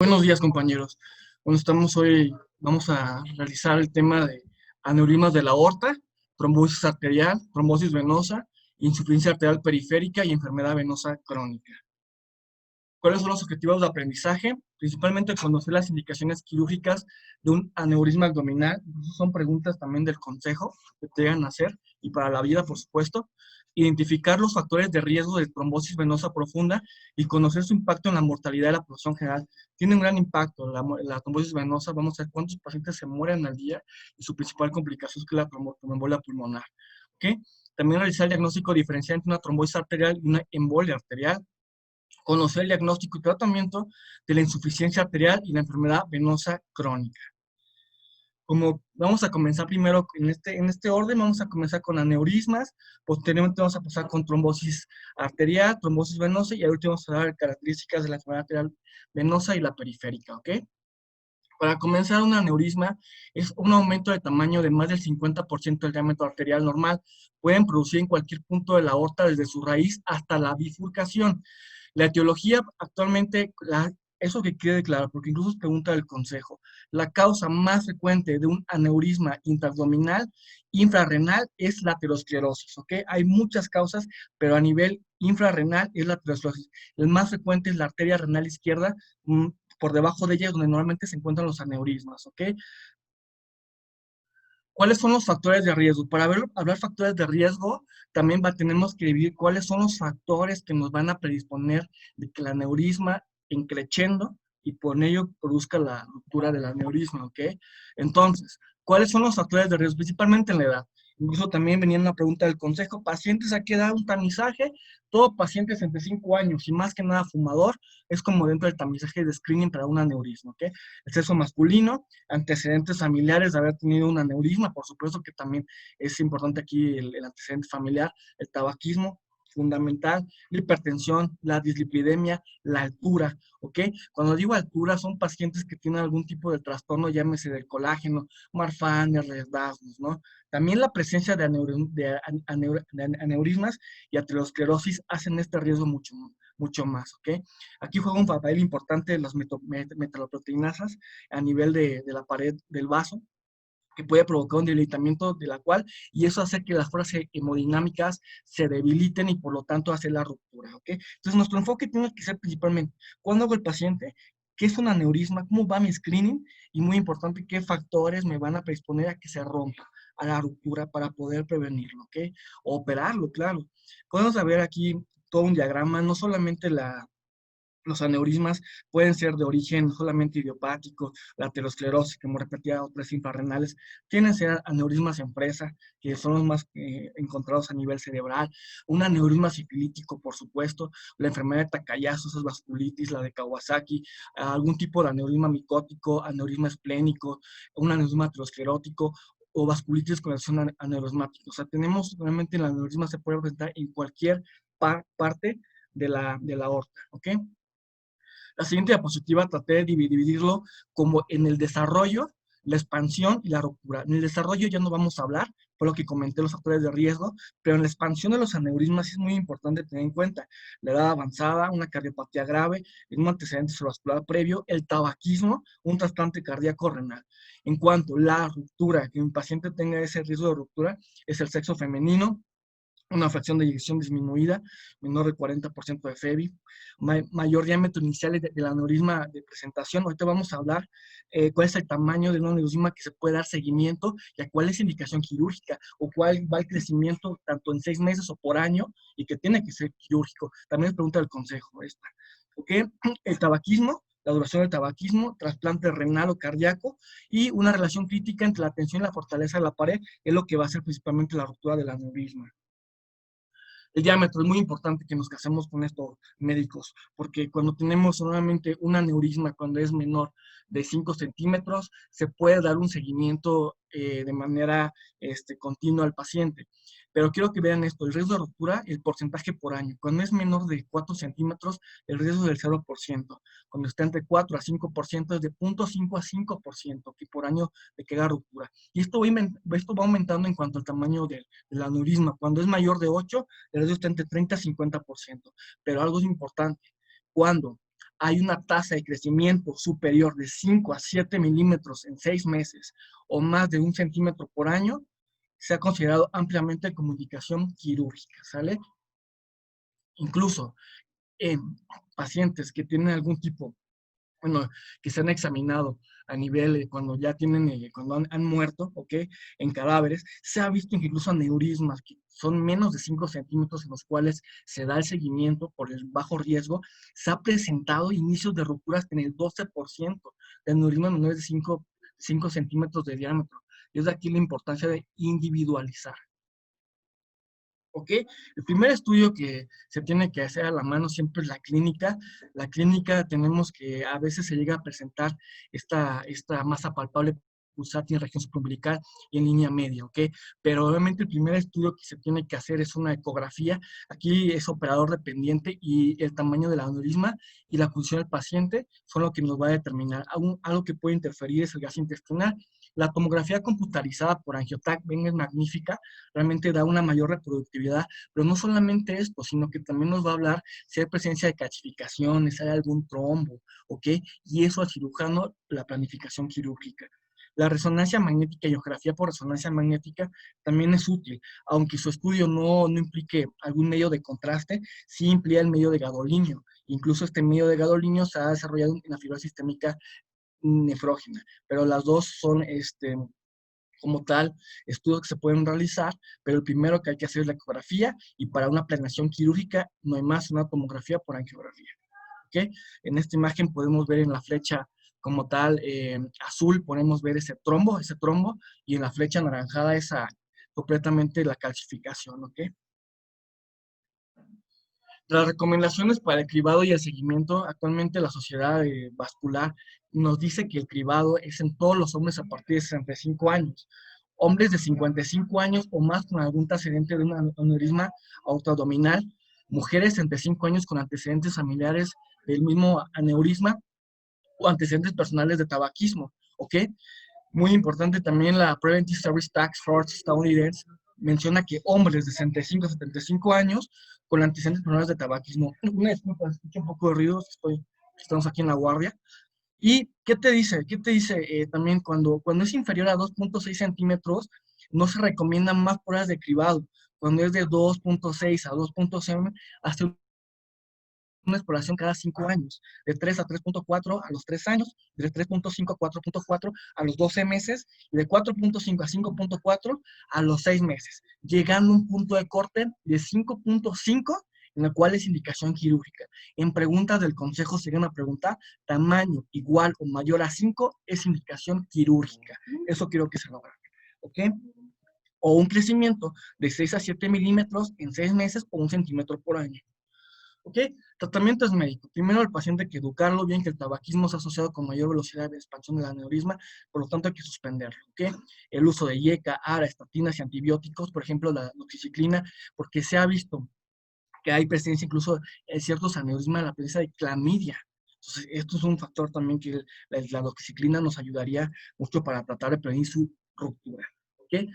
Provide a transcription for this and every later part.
Buenos días, compañeros. Bueno, vamos a realizar el tema de aneurismas de la aorta, trombosis arterial, trombosis venosa, insuficiencia arterial periférica y enfermedad venosa crónica. ¿Cuáles son los objetivos de aprendizaje? Principalmente conocer las indicaciones quirúrgicas de un aneurisma abdominal. Esas son preguntas también del consejo que te llegan a hacer y para la vida, por supuesto. Identificar los factores de riesgo de trombosis venosa profunda y conocer su impacto en la mortalidad de la población general. Tiene un gran impacto la trombosis venosa. Vamos a ver cuántos pacientes se mueren al día y su principal complicación es que la tromboembolia pulmonar. ¿Ok? También realizar el diagnóstico diferencial entre una trombosis arterial y una embolia arterial, conocer el diagnóstico y tratamiento de la insuficiencia arterial y la enfermedad venosa crónica. Como vamos a comenzar primero en este orden, vamos a comenzar con aneurismas, posteriormente vamos a pasar con trombosis arterial, trombosis venosa y al último vamos a dar características de la enfermedad arterial venosa y la periférica, ¿ok? Para comenzar, un aneurisma es un aumento de tamaño de más del 50% del diámetro arterial normal. Pueden producir en cualquier punto de la aorta, desde su raíz hasta la bifurcación. La etiología actualmente, eso que quede claro, porque incluso se pregunta del consejo, la causa más frecuente de un aneurisma intraabdominal infrarrenal es la aterosclerosis, ¿ok? Hay muchas causas, pero a nivel infrarrenal es la aterosclerosis. El más frecuente es la arteria renal izquierda, por debajo de ella es donde normalmente se encuentran los aneurismas, ¿ok? ¿Cuáles son los factores de riesgo? Para hablar factores de riesgo, también tenemos que dividir cuáles son los factores que nos van a predisponer de que el aneurisma increciendo y por ello produzca la ruptura del aneurisma, ¿ok? Entonces, ¿cuáles son los factores de riesgo? Principalmente en la edad. Incluso también venía una pregunta del consejo, pacientes a qué edad un tamizaje, todo pacientes entre 5 años y más que nada fumador, es como dentro del tamizaje de screening para un aneurisma, ¿ok? El sexo masculino, antecedentes familiares de haber tenido un aneurisma, por supuesto que también es importante aquí el antecedente familiar, el tabaquismo, fundamental, la hipertensión, la dislipidemia, la altura, ¿ok? Cuando digo altura, son pacientes que tienen algún tipo de trastorno, llámese del colágeno, Marfan, Redasmus, ¿no? También la presencia de aneurismas y aterosclerosis hacen este riesgo mucho más, ¿ok? Aquí juega un papel importante las metaloproteinasas a nivel de la pared del vaso, que puede provocar un debilitamiento de la cual, y eso hace que las fuerzas hemodinámicas se debiliten y por lo tanto hace la ruptura, ¿ok? Entonces nuestro enfoque tiene que ser principalmente, ¿cuándo hago el paciente? ¿Qué es un aneurisma? ¿Cómo va mi screening? Y muy importante, ¿qué factores me van a predisponer a que se rompa, a la ruptura para poder prevenirlo, ¿ok? O operarlo, claro. Podemos ver aquí todo un diagrama, no solamente los aneurismas pueden ser de origen solamente idiopático, la aterosclerosis, como repetía, otras infrarrenales, tienen ser aneurismas en presa, que son los más encontrados a nivel cerebral, un aneurisma sifilítico, por supuesto, la enfermedad de Takayasu, esa es vasculitis, la de Kawasaki, algún tipo de aneurisma micótico, aneurisma esplénico, un aneurisma aterosclerótico, o vasculitis con acción aneurismática. O sea, tenemos realmente el aneurisma se puede presentar en cualquier parte de la aorta, ¿ok? La siguiente diapositiva traté de dividirlo como en el desarrollo, la expansión y la ruptura. En el desarrollo ya no vamos a hablar, por lo que comenté los factores de riesgo, pero en la expansión de los aneurismas es muy importante tener en cuenta la edad avanzada, una cardiopatía grave, un antecedente cerebrovascular previo, el tabaquismo, un trasplante cardíaco renal. En cuanto a la ruptura, que un paciente tenga ese riesgo de ruptura, es el sexo femenino, una fracción de eyección disminuida, menor del 40% de FEBI, mayor diámetro inicial del aneurisma de presentación. Ahorita vamos a hablar cuál es el tamaño del aneurisma que se puede dar seguimiento y a cuál es indicación quirúrgica o cuál va el crecimiento tanto en 6 meses o por año y que tiene que ser quirúrgico. También es pregunta del consejo esta. ¿Ok? El tabaquismo, la duración del tabaquismo, trasplante renal o cardíaco y una relación crítica entre la tensión y la fortaleza de la pared es lo que va a ser principalmente la ruptura del aneurisma. El diámetro es muy importante que nos casemos con esto, médicos, porque cuando tenemos solamente un aneurisma, cuando es menor de 5 centímetros, se puede dar un seguimiento de manera continua al paciente. Pero quiero que vean esto, el riesgo de ruptura, el porcentaje por año. Cuando es menor de 4 centímetros, el riesgo es del 0%. Cuando está entre 4 a 5%, es de 0.5 a 5% que por año de que haga ruptura. Y esto va aumentando en cuanto al tamaño del aneurisma. Cuando es mayor de 8, el riesgo está entre 30 y 50%. Pero algo es importante, cuando hay una tasa de crecimiento superior de 5 a 7 milímetros en 6 meses o más de 1 centímetro por año, se ha considerado ampliamente como indicación quirúrgica, ¿sale? Incluso en pacientes que tienen algún tipo, bueno, que se han examinado a nivel, cuando ya tienen, cuando han muerto, ¿ok? En cadáveres, se ha visto incluso aneurismas que son menos de 5 centímetros en los cuales se da el seguimiento por el bajo riesgo. Se ha presentado inicios de rupturas en el 12% de aneurismas menores de 5 centímetros de diámetro. Y es de aquí la importancia de individualizar. ¿Ok? El primer estudio que se tiene que hacer a la mano siempre es la clínica. La clínica tenemos que a veces se llega a presentar esta masa palpable pulsátil en región supraumbilical y en línea media, ¿ok? Pero obviamente el primer estudio que se tiene que hacer es una ecografía. Aquí es operador dependiente y el tamaño del aneurisma y la función del paciente son lo que nos va a determinar. Algo que puede interferir es el gas intestinal. La tomografía computarizada por Angiotac es magnífica, realmente da una mayor reproductividad, pero no solamente esto, sino que también nos va a hablar si hay presencia de calcificaciones, si hay algún trombo, ¿ok? Y eso al cirujano, la planificación quirúrgica. La resonancia magnética y ecografía por resonancia magnética también es útil, aunque su estudio no implique algún medio de contraste, sí implica el medio de gadolinio. Incluso este medio de gadolinio se ha desarrollado en la fibrosis sistémica nefrógena, pero las dos son como tal, estudios que se pueden realizar, pero el primero que hay que hacer es la ecografía y para una planeación quirúrgica no hay más una tomografía por angiografía. ¿Okay? En esta imagen podemos ver en la flecha como tal azul, podemos ver ese trombo, y en la flecha anaranjada esa completamente la calcificación, ¿ok? Las recomendaciones para el cribado y el seguimiento, actualmente la Sociedad Vascular nos dice que el cribado es en todos los hombres a partir de 65 años. Hombres de 55 años o más con algún antecedente de un aneurisma autoabdominal, mujeres de 65 años con antecedentes familiares del mismo aneurisma o antecedentes personales de tabaquismo, ¿ok? Muy importante también la Preventive Service Task Force estadounidense menciona que hombres de 65 a 75 años con antecedentes personales de tabaquismo. Una disculpa, escucho un poco de ruido, estamos aquí en la guardia. ¿Y qué te dice? ¿Qué te dice también cuando es inferior a 2.6 centímetros, no se recomiendan más pruebas de cribado? Cuando es de 2.6 a 2.7, hasta una exploración cada 5 años, de 3 a 3.4 a los 3 años, de 3.5 a 4.4 a los 12 meses, y de 4.5 a 5.4 a los 6 meses, llegando a un punto de corte de 5.5, en el cual es indicación quirúrgica. En preguntas del consejo se van a preguntar, tamaño igual o mayor a 5 es indicación quirúrgica. Eso quiero que se lo hagan, ¿ok? O un crecimiento de 6 a 7 milímetros en 6 meses o 1 centímetro por año. ¿Ok? Tratamientos médicos. Primero, al paciente hay que educarlo bien, que el tabaquismo se ha asociado con mayor velocidad de expansión del aneurisma, por lo tanto hay que suspenderlo. ¿Ok? El uso de IECA, ARA, estatinas y antibióticos, por ejemplo, la doxiciclina, porque se ha visto que hay presencia incluso en ciertos aneurismas, la presencia de clamidia. Entonces, esto es un factor también que la doxiciclina nos ayudaría mucho para tratar de prevenir su ruptura. ¿Ok?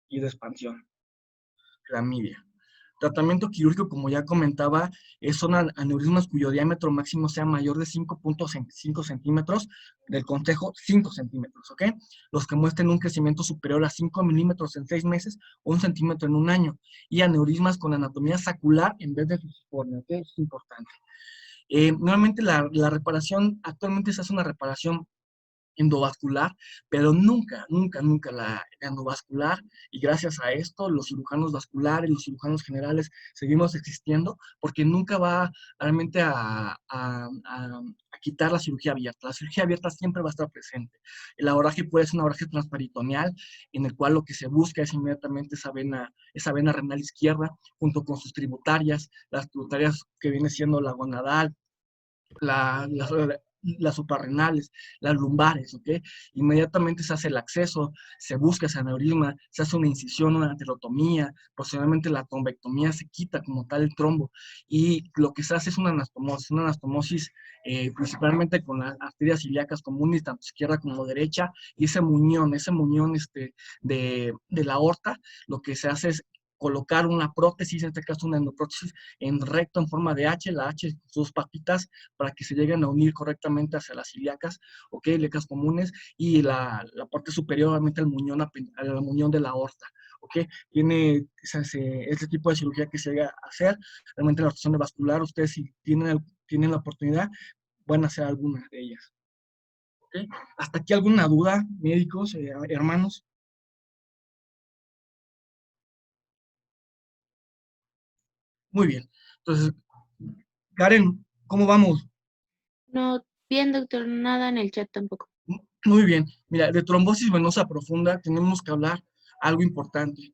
Y de expansión. Clamidia. Tratamiento quirúrgico, como ya comentaba, son aneurismas cuyo diámetro máximo sea mayor de 5.5 centímetros, del consejo 5 centímetros, ¿ok? Los que muestren un crecimiento superior a 5 milímetros en 6 meses o 1 centímetro en un año, y aneurismas con anatomía sacular en vez de fusiforme, ¿ok? Eso es importante. Nuevamente, la reparación, actualmente se hace una reparación endovascular, pero nunca la endovascular, y gracias a esto los cirujanos vasculares, los cirujanos generales seguimos existiendo, porque nunca va realmente a quitar la cirugía abierta. La cirugía abierta siempre va a estar presente. El abordaje puede ser un abordaje transperitoneal, en el cual lo que se busca es inmediatamente esa vena renal izquierda, junto con sus tributarias, las tributarias que viene siendo la gonadal, las suprarrenales, las lumbares, ¿ok? Inmediatamente se hace el acceso, se busca ese aneurisma, se hace una incisión, una anterotomía, posteriormente la trombectomía, se quita como tal el trombo, y lo que se hace es una anastomosis principalmente con las arterias ilíacas comunes, tanto izquierda como derecha, y ese muñón de la aorta, lo que se hace es colocar una prótesis, en este caso una endoprótesis, en recto en forma de H, la H con sus patitas, para que se lleguen a unir correctamente hacia las ilíacas, ¿ok? Ilíacas comunes, y la parte superior, obviamente, al muñón de la aorta, ¿ok? Tiene ese tipo de cirugía que se llega a hacer, realmente la rotación vascular, ustedes si tienen la oportunidad, van a hacer alguna de ellas, ¿ok? ¿Hasta aquí alguna duda, médicos, hermanos? Muy bien. Entonces, Karen, ¿cómo vamos? No, bien, doctor, nada en el chat tampoco. Muy bien. Mira, de trombosis venosa profunda tenemos que hablar algo importante.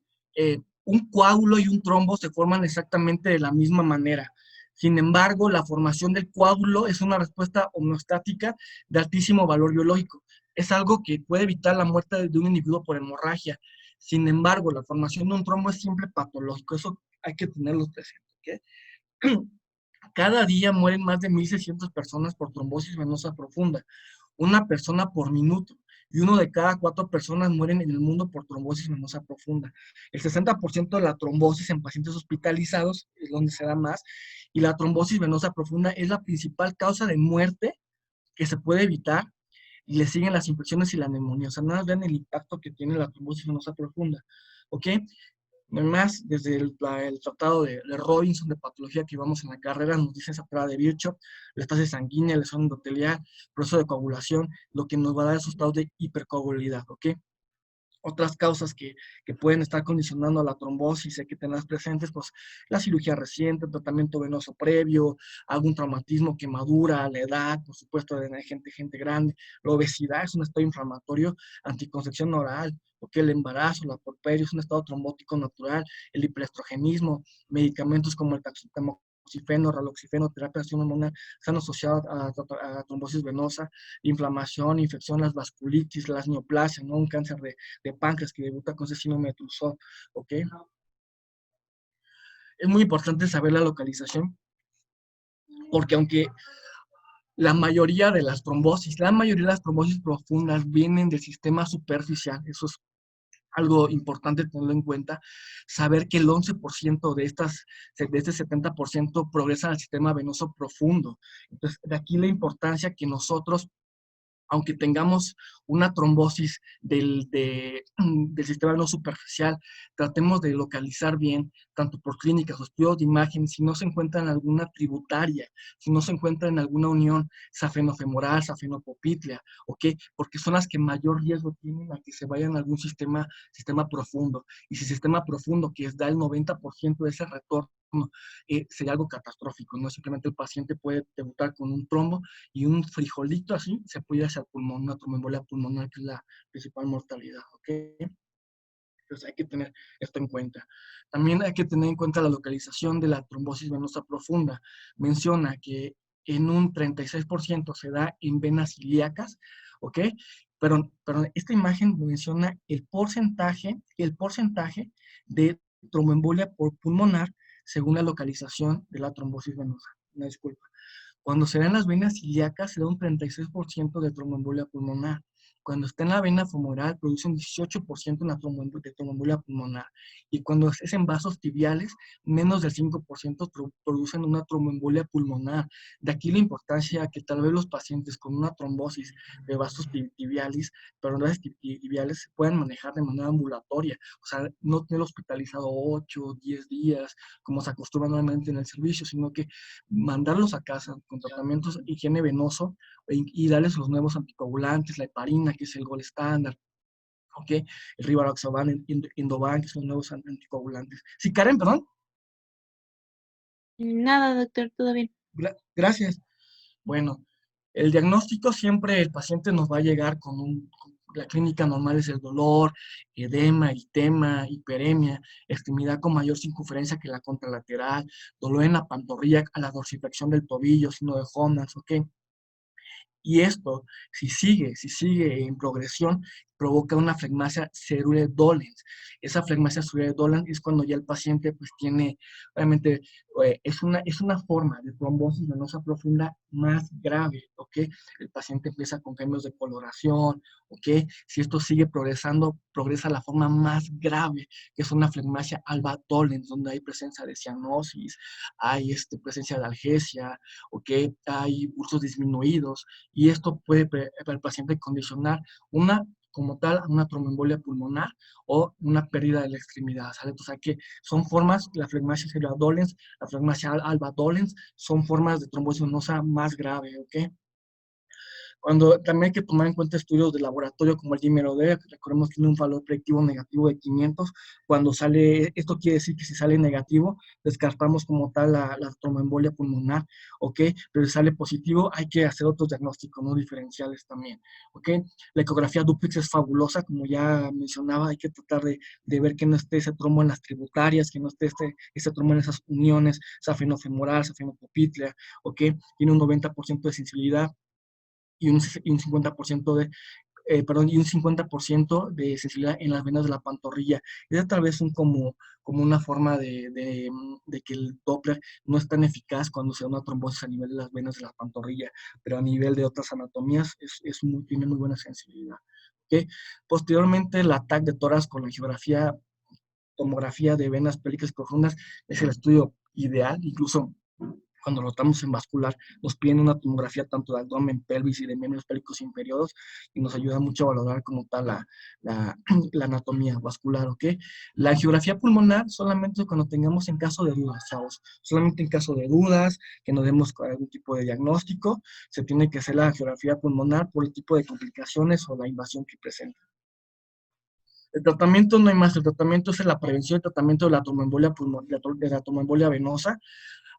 Un coágulo y un trombo se forman exactamente de la misma manera. Sin embargo, la formación del coágulo es una respuesta homeostática de altísimo valor biológico. Es algo que puede evitar la muerte de un individuo por hemorragia. Sin embargo, la formación de un trombo es siempre patológico. Eso hay que tenerlo presente, ¿ok? Cada día mueren más de 1.600 personas por trombosis venosa profunda, una persona por minuto, y uno de cada 4 personas mueren en el mundo por trombosis venosa profunda. El 60% de la trombosis en pacientes hospitalizados es donde se da más, y la trombosis venosa profunda es la principal causa de muerte que se puede evitar, y le siguen las infecciones y la neumonía. O sea, nada más vean el impacto que tiene la trombosis venosa profunda, ¿ok? Además, desde el tratado de Robinson de patología que vamos en la carrera, nos dice esa prueba de Virchow, la fase sanguínea, el son endotelial, proceso de coagulación, lo que nos va a dar esos estados de hipercoagulabilidad, ¿ok? Otras causas que pueden estar condicionando a la trombosis, hay que tenerlas presentes, pues la cirugía reciente, el tratamiento venoso previo, algún traumatismo, quemadura, la edad, por supuesto, de gente grande, la obesidad es un estado inflamatorio, anticoncepción oral, porque el embarazo, la porperio es un estado trombótico natural, el hiperestrogenismo, medicamentos como el tamoxifeno, raloxifeno, terapia de acción hormonal, están asociados a trombosis venosa, inflamación, infección, las vasculitis, las neoplasias, ¿no? Un cáncer de páncreas que debuta con ese síndrome de Trousseau, ¿ok? Es muy importante saber la localización, porque aunque la mayoría de las trombosis profundas vienen del sistema superficial, eso es algo importante tenerlo en cuenta, saber que el 11% de este 70% progresa al sistema venoso profundo. Entonces, de aquí la importancia que nosotros, aunque tengamos una trombosis del sistema no superficial, tratemos de localizar bien, tanto por clínicas o estudios de imagen, si no se encuentra en alguna tributaria, si no se encuentra en alguna unión safenofemoral, safenopopitlia, ¿ok? Porque son las que mayor riesgo tienen a que se vayan a algún sistema profundo. Y si sistema profundo, que da el 90% de ese retorno, sería algo catastrófico, ¿no? Simplemente el paciente puede debutar con un trombo y un frijolito así se puede ir hacia el pulmón, una tromboembolia pulmonar, que es la principal mortalidad, ¿ok? Entonces hay que tener esto en cuenta. También hay que tener en cuenta la localización de la trombosis venosa profunda. Menciona que en un 36% se da en venas ilíacas, ¿ok? Pero esta imagen menciona el porcentaje de tromboembolia por pulmonar según la localización de la trombosis venosa. Una disculpa. Cuando se da en las venas ilíacas, se da un 36% de tromboembolia pulmonar. Cuando está en la vena femoral, produce un 18% de tromboembolia pulmonar. Y cuando es en vasos tibiales, menos del 5% producen una tromboembolia pulmonar. De aquí la importancia que tal vez los pacientes con una trombosis de vasos tibiales, pero no es tibiales, se puedan manejar de manera ambulatoria. O sea, no tener hospitalizado 8 o 10 días, como se acostumbra normalmente en el servicio, sino que mandarlos a casa con tratamientos de higiene venoso y darles los nuevos anticoagulantes, la heparina, que es el gol estándar, ¿ok? El rivaroxaban, Indovan, que son los nuevos anticoagulantes. Sí, Karen, perdón. Nada, doctor, todo bien. Gracias. Bueno, el diagnóstico siempre el paciente nos va a llegar la clínica normal es el dolor, edema, eritema, hiperemia, extremidad con mayor circunferencia que la contralateral, dolor en la pantorrilla a la dorsiflexión del tobillo, signo de Homans, ¿ok? Y esto, si sigue en progresión, provoca una flegmasia cerulea dolens. Esa flegmasia cerulea dolens es cuando ya el paciente pues tiene, obviamente, es una forma de trombosis venosa profunda más grave, ¿ok? El paciente empieza con cambios de coloración, ¿ok? Si esto sigue progresando, progresa a la forma más grave, que es una flegmasia alba dolens, donde hay presencia de cianosis, hay presencia de algesia, ¿ok? Hay pulsos disminuidos, y esto puede para el paciente condicionar una como tal, una tromboembolia pulmonar o una pérdida de la extremidad, ¿sale? O sea que son formas, la flegmasia cerebral dolens, la flegmasia alba dolens, son formas de trombosis venosa más grave, ¿ok? Cuando también hay que tomar en cuenta estudios de laboratorio como el dímero D, recordemos que tiene un valor predictivo negativo de 500. Cuando sale, esto quiere decir que si sale negativo, descartamos como tal la tromboembolia pulmonar, ¿ok? Pero si sale positivo, hay que hacer otros diagnósticos no diferenciales también, ¿ok? La ecografía dúplex es fabulosa, como ya mencionaba, hay que tratar de ver que no esté ese trombo en las tributarias, que no esté ese trombo en esas uniones, safenofemoral, safenopopltea, ¿ok? Tiene un 90% de sensibilidad y un 50% y un 50% de sensibilidad en las venas de la pantorrilla. Es tal vez como una forma de que el Doppler no es tan eficaz cuando se da una trombosis a nivel de las venas de la pantorrilla, pero a nivel de otras anatomías tiene muy buena sensibilidad. ¿Okay? Posteriormente, el ataque de tórax con la angiografía, tomografía de venas pélvicas profundas es el estudio ideal, incluso cuando rotamos en vascular, nos piden una tomografía tanto de abdomen, pelvis y de miembros pélvicos inferiores y nos ayuda mucho a valorar como tal la, la anatomía vascular, ¿ok? La angiografía pulmonar solamente cuando tengamos en caso de dudas, chavos. Solamente en caso de dudas, que nos demos algún tipo de diagnóstico, se tiene que hacer la angiografía pulmonar por el tipo de complicaciones o la invasión que presenta. El tratamiento no hay más, el tratamiento es la prevención y tratamiento de la tromboembolia pulmonar, de la tromboembolia venosa.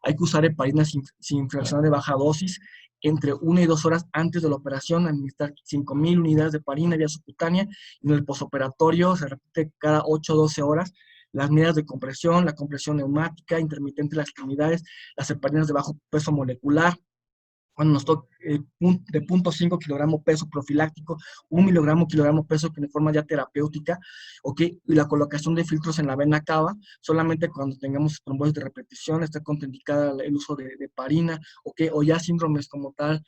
Hay que usar heparina sin infracción de baja dosis entre 1 y 2 horas antes de la operación, administrar 5,000 unidades de heparina vía subcutánea. En el posoperatorio se repite cada 8 o 12 horas. Las medidas de compresión, la compresión neumática, intermitente de las extremidades, las heparinas de bajo peso molecular, cuando nos toca de 0,5 kilogramo peso profiláctico, 1 kilogramo peso que de forma ya terapéutica, ¿ok? Y la colocación de filtros en la vena cava, solamente cuando tengamos trombosis de repetición, está contraindicada el uso de heparina, ¿ok? O ya síndromes como tal,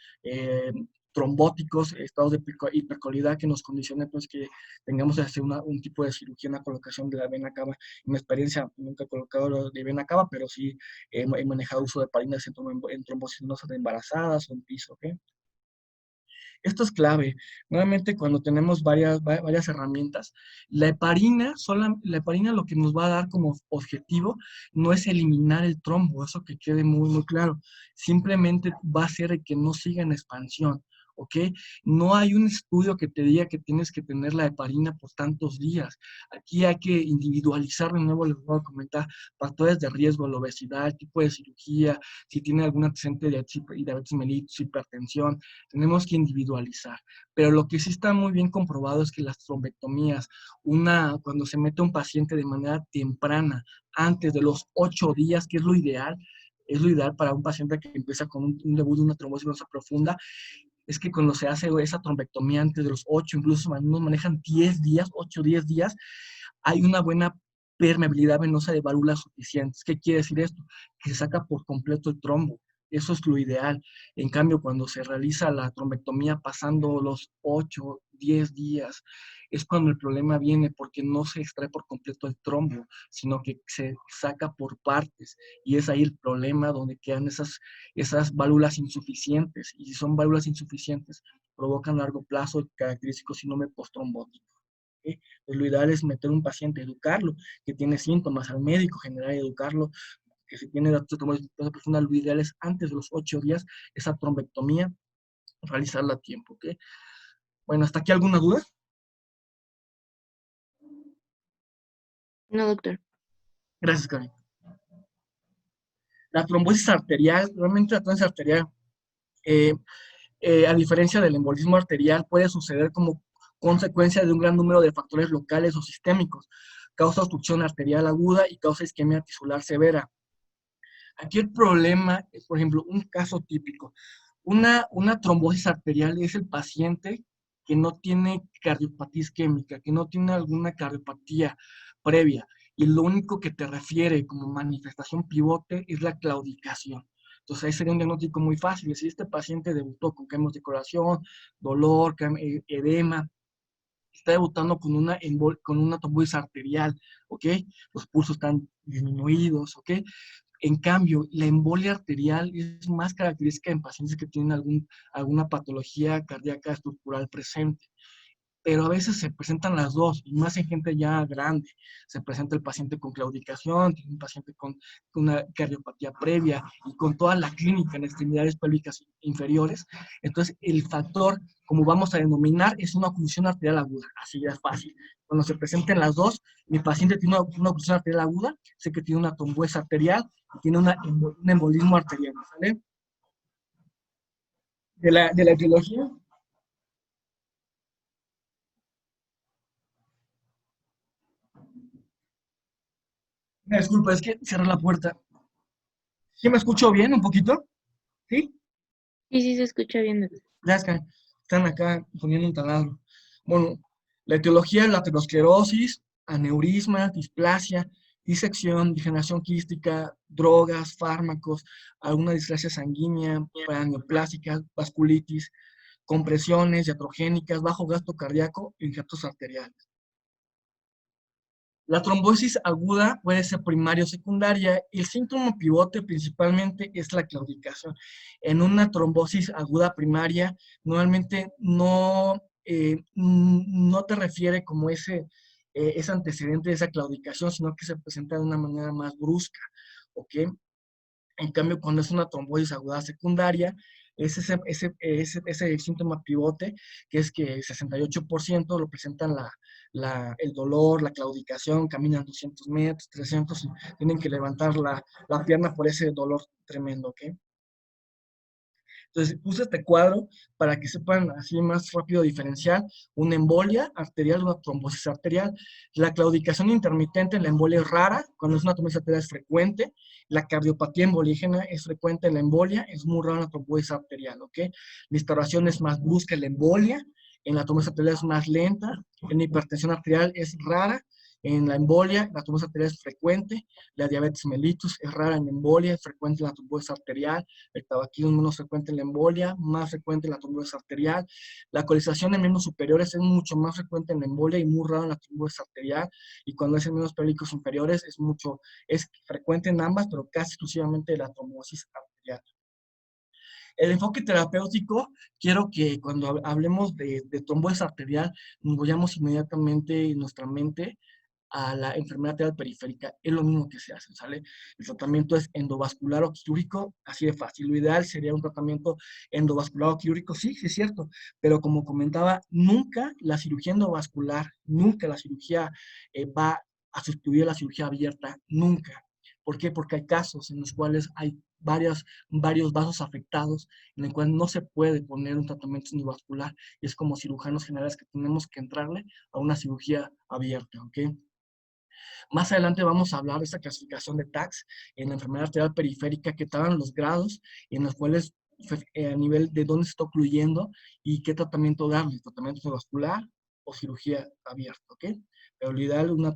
trombóticos, estados de hipercolidad que nos condicionen pues que tengamos que hacer un tipo de cirugía, una colocación de la vena cava. En mi experiencia nunca he colocado de vena cava, pero sí he manejado uso de heparinas en trombosis venosas de embarazadas o en piso, ¿ok? Esto es clave. Nuevamente, cuando tenemos varias herramientas, la heparina lo que nos va a dar como objetivo no es eliminar el trombo, eso que quede muy, muy claro. Simplemente va a ser que no siga en expansión. ¿Ok? No hay un estudio que te diga que tienes que tener la heparina por tantos días. Aquí hay que individualizar, de nuevo les voy a comentar, factores de riesgo, la obesidad, el tipo de cirugía, si tiene algún antecedente de diabetes mellitus, hipertensión, tenemos que individualizar. Pero lo que sí está muy bien comprobado es que las trombectomías, cuando se mete un paciente de manera temprana, antes de los 8 días, que es lo ideal para un paciente que empieza con un debut de una trombosis venosa profunda, es que cuando se hace esa trombectomía antes de los 8, incluso algunos manejan 10 días, 8 o 10 días, hay una buena permeabilidad venosa de válvulas suficientes. ¿Qué quiere decir esto? Que se saca por completo el trombo. Eso es lo ideal. En cambio, cuando se realiza la trombectomía pasando los 8, 10 días, es cuando el problema viene porque no se extrae por completo el trombo, sino que se saca por partes. Y es ahí el problema donde quedan esas válvulas insuficientes. Y si son válvulas insuficientes, provocan a largo plazo el característico síndrome postrombótico. ¿Sí? Pues lo ideal es meter un paciente, educarlo, que tiene síntomas al médico general, educarlo, que si tiene datos de trombosis profunda, lo ideal es antes de los 8 días esa trombectomía, realizarla a tiempo. ¿Ok? Bueno, ¿hasta aquí alguna duda? No, doctor. Gracias, Karen. La trombosis arterial, realmente la trombosis arterial, eh, a diferencia del embolismo arterial, puede suceder como consecuencia de un gran número de factores locales o sistémicos. Causa obstrucción arterial aguda y causa isquemia tisular severa. Aquí el problema es, por ejemplo, un caso típico. Una trombosis arterial es el paciente que no tiene cardiopatía isquémica, que no tiene alguna cardiopatía previa, y lo único que te refiere como manifestación pivote es la claudicación. Entonces ahí sería un diagnóstico muy fácil. Si este paciente debutó con cambios de corazón, dolor, edema, está debutando con una trombosis arterial, ¿ok? Los pulsos están disminuidos, ¿ok? En cambio, la embolia arterial es más característica en pacientes que tienen alguna patología cardíaca estructural presente, pero a veces se presentan las dos, y más en gente ya grande. Se presenta el paciente con claudicación, tiene un paciente con una cardiopatía previa y con toda la clínica en extremidades pélvicas inferiores. Entonces, el factor, como vamos a denominar, es una oclusión arterial aguda, así ya es fácil. Cuando se presenten las dos, mi paciente tiene una oclusión arterial aguda, sé que tiene una trombosis arterial y tiene un embolismo arterial, ¿sale? De la etiología. Disculpa, es que cerré la puerta. ¿Sí me escucho bien un poquito? ¿Sí? Sí, sí, se escucha bien, doctor. Ya es que están acá poniendo un taladro. Bueno, la etiología es la aterosclerosis, aneurisma, displasia, disección, degeneración quística, drogas, fármacos, alguna displasia sanguínea, paraneoplásica, vasculitis, compresiones iatrogénicas, bajo gasto cardíaco, infartos arteriales. La trombosis aguda puede ser primaria o secundaria y el síntoma pivote principalmente es la claudicación. En una trombosis aguda primaria, normalmente no te refiere como ese antecedente de esa claudicación, sino que se presenta de una manera más brusca, ¿ok? En cambio, cuando es una trombosis aguda secundaria, es ese síntoma pivote, que es que el 68% lo presentan el dolor, la claudicación, caminan 200 metros, 300, y tienen que levantar la pierna por ese dolor tremendo, ¿ok? Entonces, puse este cuadro para que sepan así más rápido diferenciar una embolia arterial de una trombosis arterial. La claudicación intermitente en la embolia es rara, cuando es una trombosis arterial es frecuente. La cardiopatía embolígena es frecuente en la embolia, es muy rara en la trombosis arterial, ¿ok? La instauración es más brusca en la embolia, en la trombosis arterial es más lenta, en la hipertensión arterial es rara, en la embolia la trombosis arterial es frecuente, la diabetes mellitus es rara en embolia, es frecuente en la trombosis arterial, el tabaquismo es menos frecuente en la embolia, más frecuente en la trombosis arterial. La alcoholización en miembros superiores es mucho más frecuente en la embolia y muy raro en la trombosis arterial. Y cuando es en miembros pélvicos inferiores es frecuente en ambas, pero casi exclusivamente en la trombosis arterial. El enfoque terapéutico, quiero que cuando hablemos de trombosis arterial, nos vayamos inmediatamente en nuestra mente a la enfermedad arterial periférica. Es lo mismo que se hace, ¿sale? El tratamiento es endovascular o quirúrgico, así de fácil. Lo ideal sería un tratamiento endovascular o quirúrgico, sí, sí es cierto, pero como comentaba, nunca la cirugía endovascular, nunca la cirugía va a sustituir la cirugía abierta, nunca. ¿Por qué? Porque hay casos en los cuales hay varios vasos afectados en el cual no se puede poner un tratamiento endovascular. Y es como cirujanos generales que tenemos que entrarle a una cirugía abierta, ¿ok? Más adelante vamos a hablar de esta clasificación de TACS en la enfermedad arterial periférica, que estaban los grados en los cuales a nivel de dónde se está ocluyendo y qué tratamiento darle, tratamiento vascular o cirugía abierta, ¿ok? Pero lo ideal, una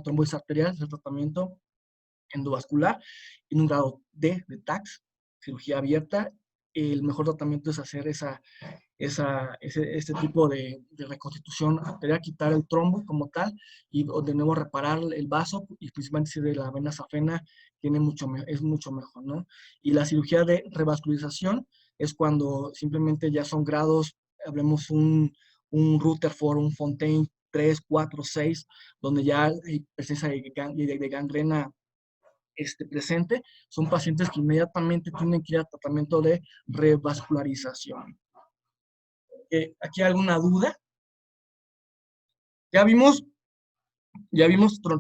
trombosis arterial es el tratamiento endovascular en un grado D de TACS, cirugía abierta. El mejor tratamiento es hacer este tipo de reconstitución arterial, quitar el trombo como tal y de nuevo reparar el vaso y principalmente si de la vena safena es mucho mejor, ¿no? Y la cirugía de revascularización es cuando simplemente ya son grados, hablemos un Rutherford, un Fontaine 3, 4, 6, donde ya hay presencia de gangrena presente, son pacientes que inmediatamente tienen que ir a tratamiento de revascularización. ¿Aquí hay alguna duda? Ya vimos,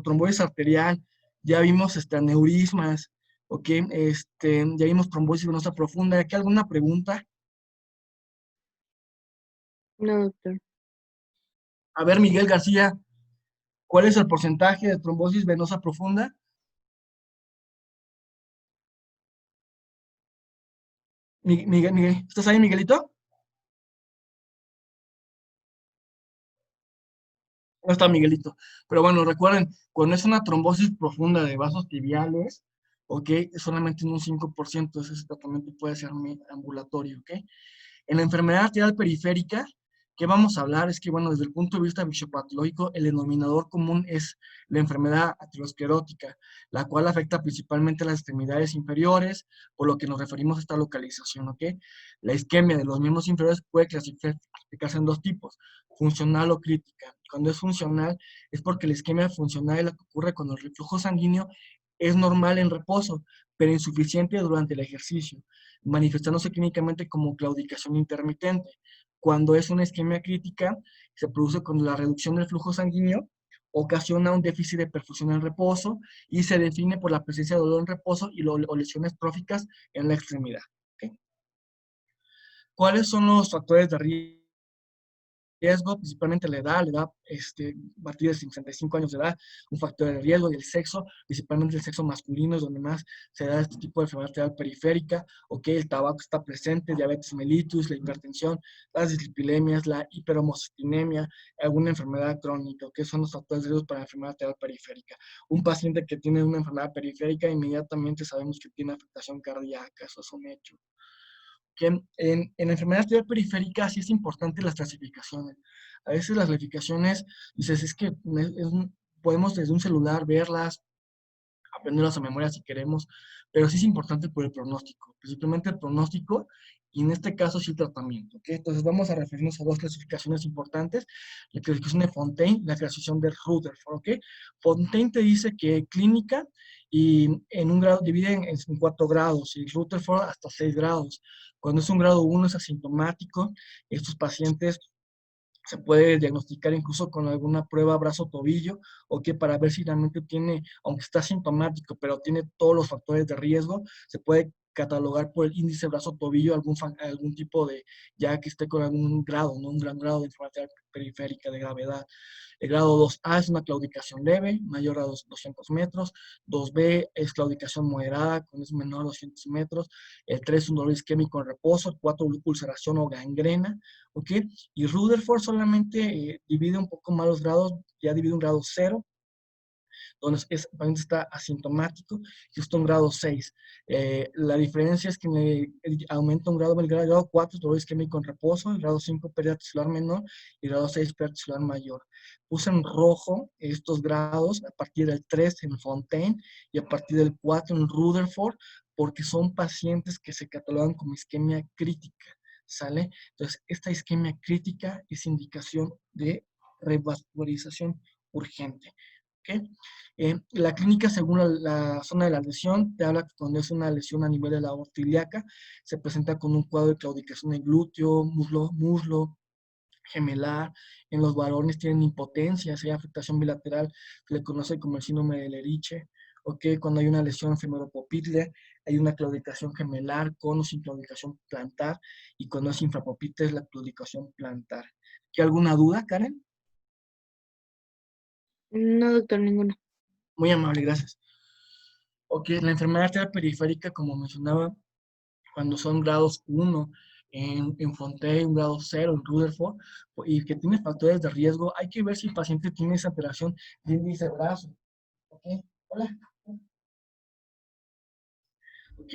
trombosis arterial, ya vimos aneurismas, ¿ok? Ya vimos trombosis venosa profunda. ¿Aquí alguna pregunta? No, doctor. A ver, Miguel García, ¿cuál es el porcentaje de trombosis venosa profunda? Miguel, ¿estás ahí, Miguelito? No está Miguelito. Pero bueno, recuerden, cuando es una trombosis profunda de vasos tibiales, ¿ok? Solamente en un 5%, ese tratamiento puede ser ambulatorio, ¿ok? En la enfermedad arterial periférica, ¿qué vamos a hablar? Es que, bueno, desde el punto de vista fisiopatológico, el denominador común es la enfermedad aterosclerótica, la cual afecta principalmente a las extremidades inferiores, por lo que nos referimos a esta localización, ¿ok? La isquemia de los miembros inferiores puede clasificarse en dos tipos, funcional o crítica. Cuando es funcional, es porque la isquemia funcional es la que ocurre cuando el reflujo sanguíneo es normal en reposo, pero insuficiente durante el ejercicio, manifestándose clínicamente como claudicación intermitente. Cuando es una isquemia crítica, se produce cuando la reducción del flujo sanguíneo ocasiona un déficit de perfusión en reposo y se define por la presencia de dolor en reposo y o lesiones tróficas en la extremidad. ¿Okay? ¿Cuáles son los factores de riesgo? Principalmente la edad, a partir de 65 años de edad, un factor de riesgo, y el sexo, principalmente el sexo masculino, es donde más se da este tipo de enfermedad arterial periférica, ok, el tabaco está presente, diabetes mellitus, la hipertensión, las dislipidemias, la hiperhomocistinemia, alguna enfermedad crónica, que son los factores de riesgo para la enfermedad arterial periférica. Un paciente que tiene una enfermedad periférica, inmediatamente sabemos que tiene afectación cardíaca, eso es un hecho. Que en enfermedad arterial periférica sí es importante las clasificaciones. A veces las clasificaciones, dices, es que podemos desde un celular verlas, aprenderlas a memoria si queremos, pero sí es importante por el pronóstico, principalmente el pronóstico y en este caso sí el tratamiento. ¿Okay? Entonces vamos a referirnos a dos clasificaciones importantes, la clasificación de Fontaine y la clasificación de Rutherford. ¿Okay? Fontaine te dice que clínica y en un grado divide en 4 grados y Rutherford hasta 6 grados. Cuando es un grado 1 es asintomático, estos pacientes se puede diagnosticar incluso con alguna prueba brazo-tobillo, o que para ver si realmente tiene, aunque está sintomático, pero tiene todos los factores de riesgo, se puede catalogar por el índice brazo-tobillo algún tipo de, ya que esté con algún grado, ¿no? Un gran grado de enfermedad periférica de gravedad. El grado 2A es una claudicación leve, mayor a 200 metros. 2B es claudicación moderada, cuando es menor a 200 metros. El 3 es un dolor isquémico en reposo. El 4, ulceración o gangrena. ¿Ok? Y Rutherford solamente divide un poco más los grados, ya divide un grado 0, donde el paciente está asintomático, y está en grado 6. La diferencia es que aumenta un grado, el grado 4 dolor isquémico en reposo, el grado 5 pérdida tisular menor y el grado 6 pérdida tisular mayor. Puse en rojo estos grados a partir del 3 en Fontaine y a partir del 4 en Rutherford, porque son pacientes que se catalogan como isquemia crítica. ¿Sale? Entonces, esta isquemia crítica es indicación de revascularización urgente. ¿Okay? La clínica, según la zona de la lesión, te habla que cuando es una lesión a nivel de la aorta ilíaca, se presenta con un cuadro de claudicación en glúteo, muslo, gemelar. En los varones tienen impotencia, si hay afectación bilateral, se le conoce como el síndrome de Leriche. ¿Okay? Cuando hay una lesión femoropopitlia, hay una claudicación gemelar con o sin claudicación plantar, y cuando es infrapopitlia es la claudicación plantar. ¿Qué alguna duda, Karen? No, doctor, ninguna. Muy amable, gracias. Ok, la enfermedad arterial periférica, como mencionaba, cuando son grados 1 en Fontaine, un grado 0 en Rutherford, y que tiene factores de riesgo, hay que ver si el paciente tiene esa alteración de índice brazo. Ok, hola. Ok,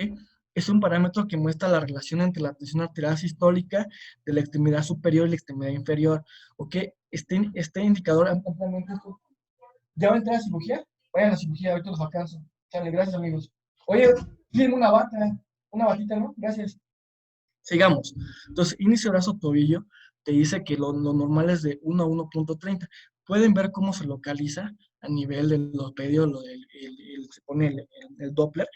es un parámetro que muestra la relación entre la presión arterial sistólica de la extremidad superior y la extremidad inferior. Ok, este indicador ampliamente. ¿Ya va a entrar a cirugía? Vayan a la cirugía, ahorita los alcanzo. Chale, gracias, amigos. Oye, pídeme una batita, ¿no? Gracias. Sigamos. Entonces, índice brazo tobillo te dice que lo normal es de 1 a 1.30. Pueden ver cómo se localiza a nivel del ortopedio, se pone el Doppler,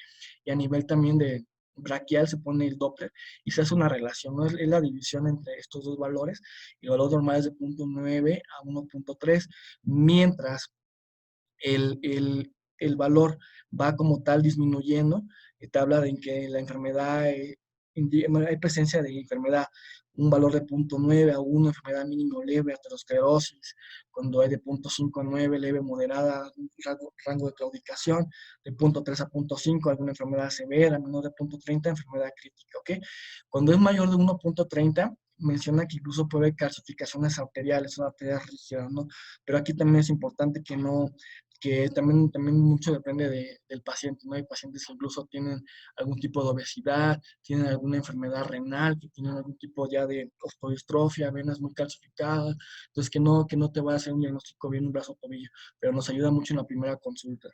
y a nivel también de braquial se pone el Doppler, y se hace una relación, ¿no? Es la división entre estos dos valores, y el valor normal es de 0.9 a 1.3, mientras el valor va como tal disminuyendo, te habla de que la enfermedad, hay presencia de enfermedad, un valor de 0.9 a 1, enfermedad mínimo leve, aterosclerosis, cuando hay de 0.5 a 9, leve, moderada, rango de claudicación, de 0.3 a 0.5, alguna enfermedad severa, menor de 0.30, enfermedad crítica, ¿ok? Cuando es mayor de 1.30, menciona que incluso puede haber calcificaciones arteriales o arterias rígidas, ¿no? Pero aquí también es importante que no, que también mucho depende del paciente, ¿no? Hay pacientes que incluso tienen algún tipo de obesidad, tienen alguna enfermedad renal, que tienen algún tipo ya de osteodistrofia, venas muy calcificadas, entonces que no te va a hacer un diagnóstico bien un brazo o tobillo, pero nos ayuda mucho en la primera consulta.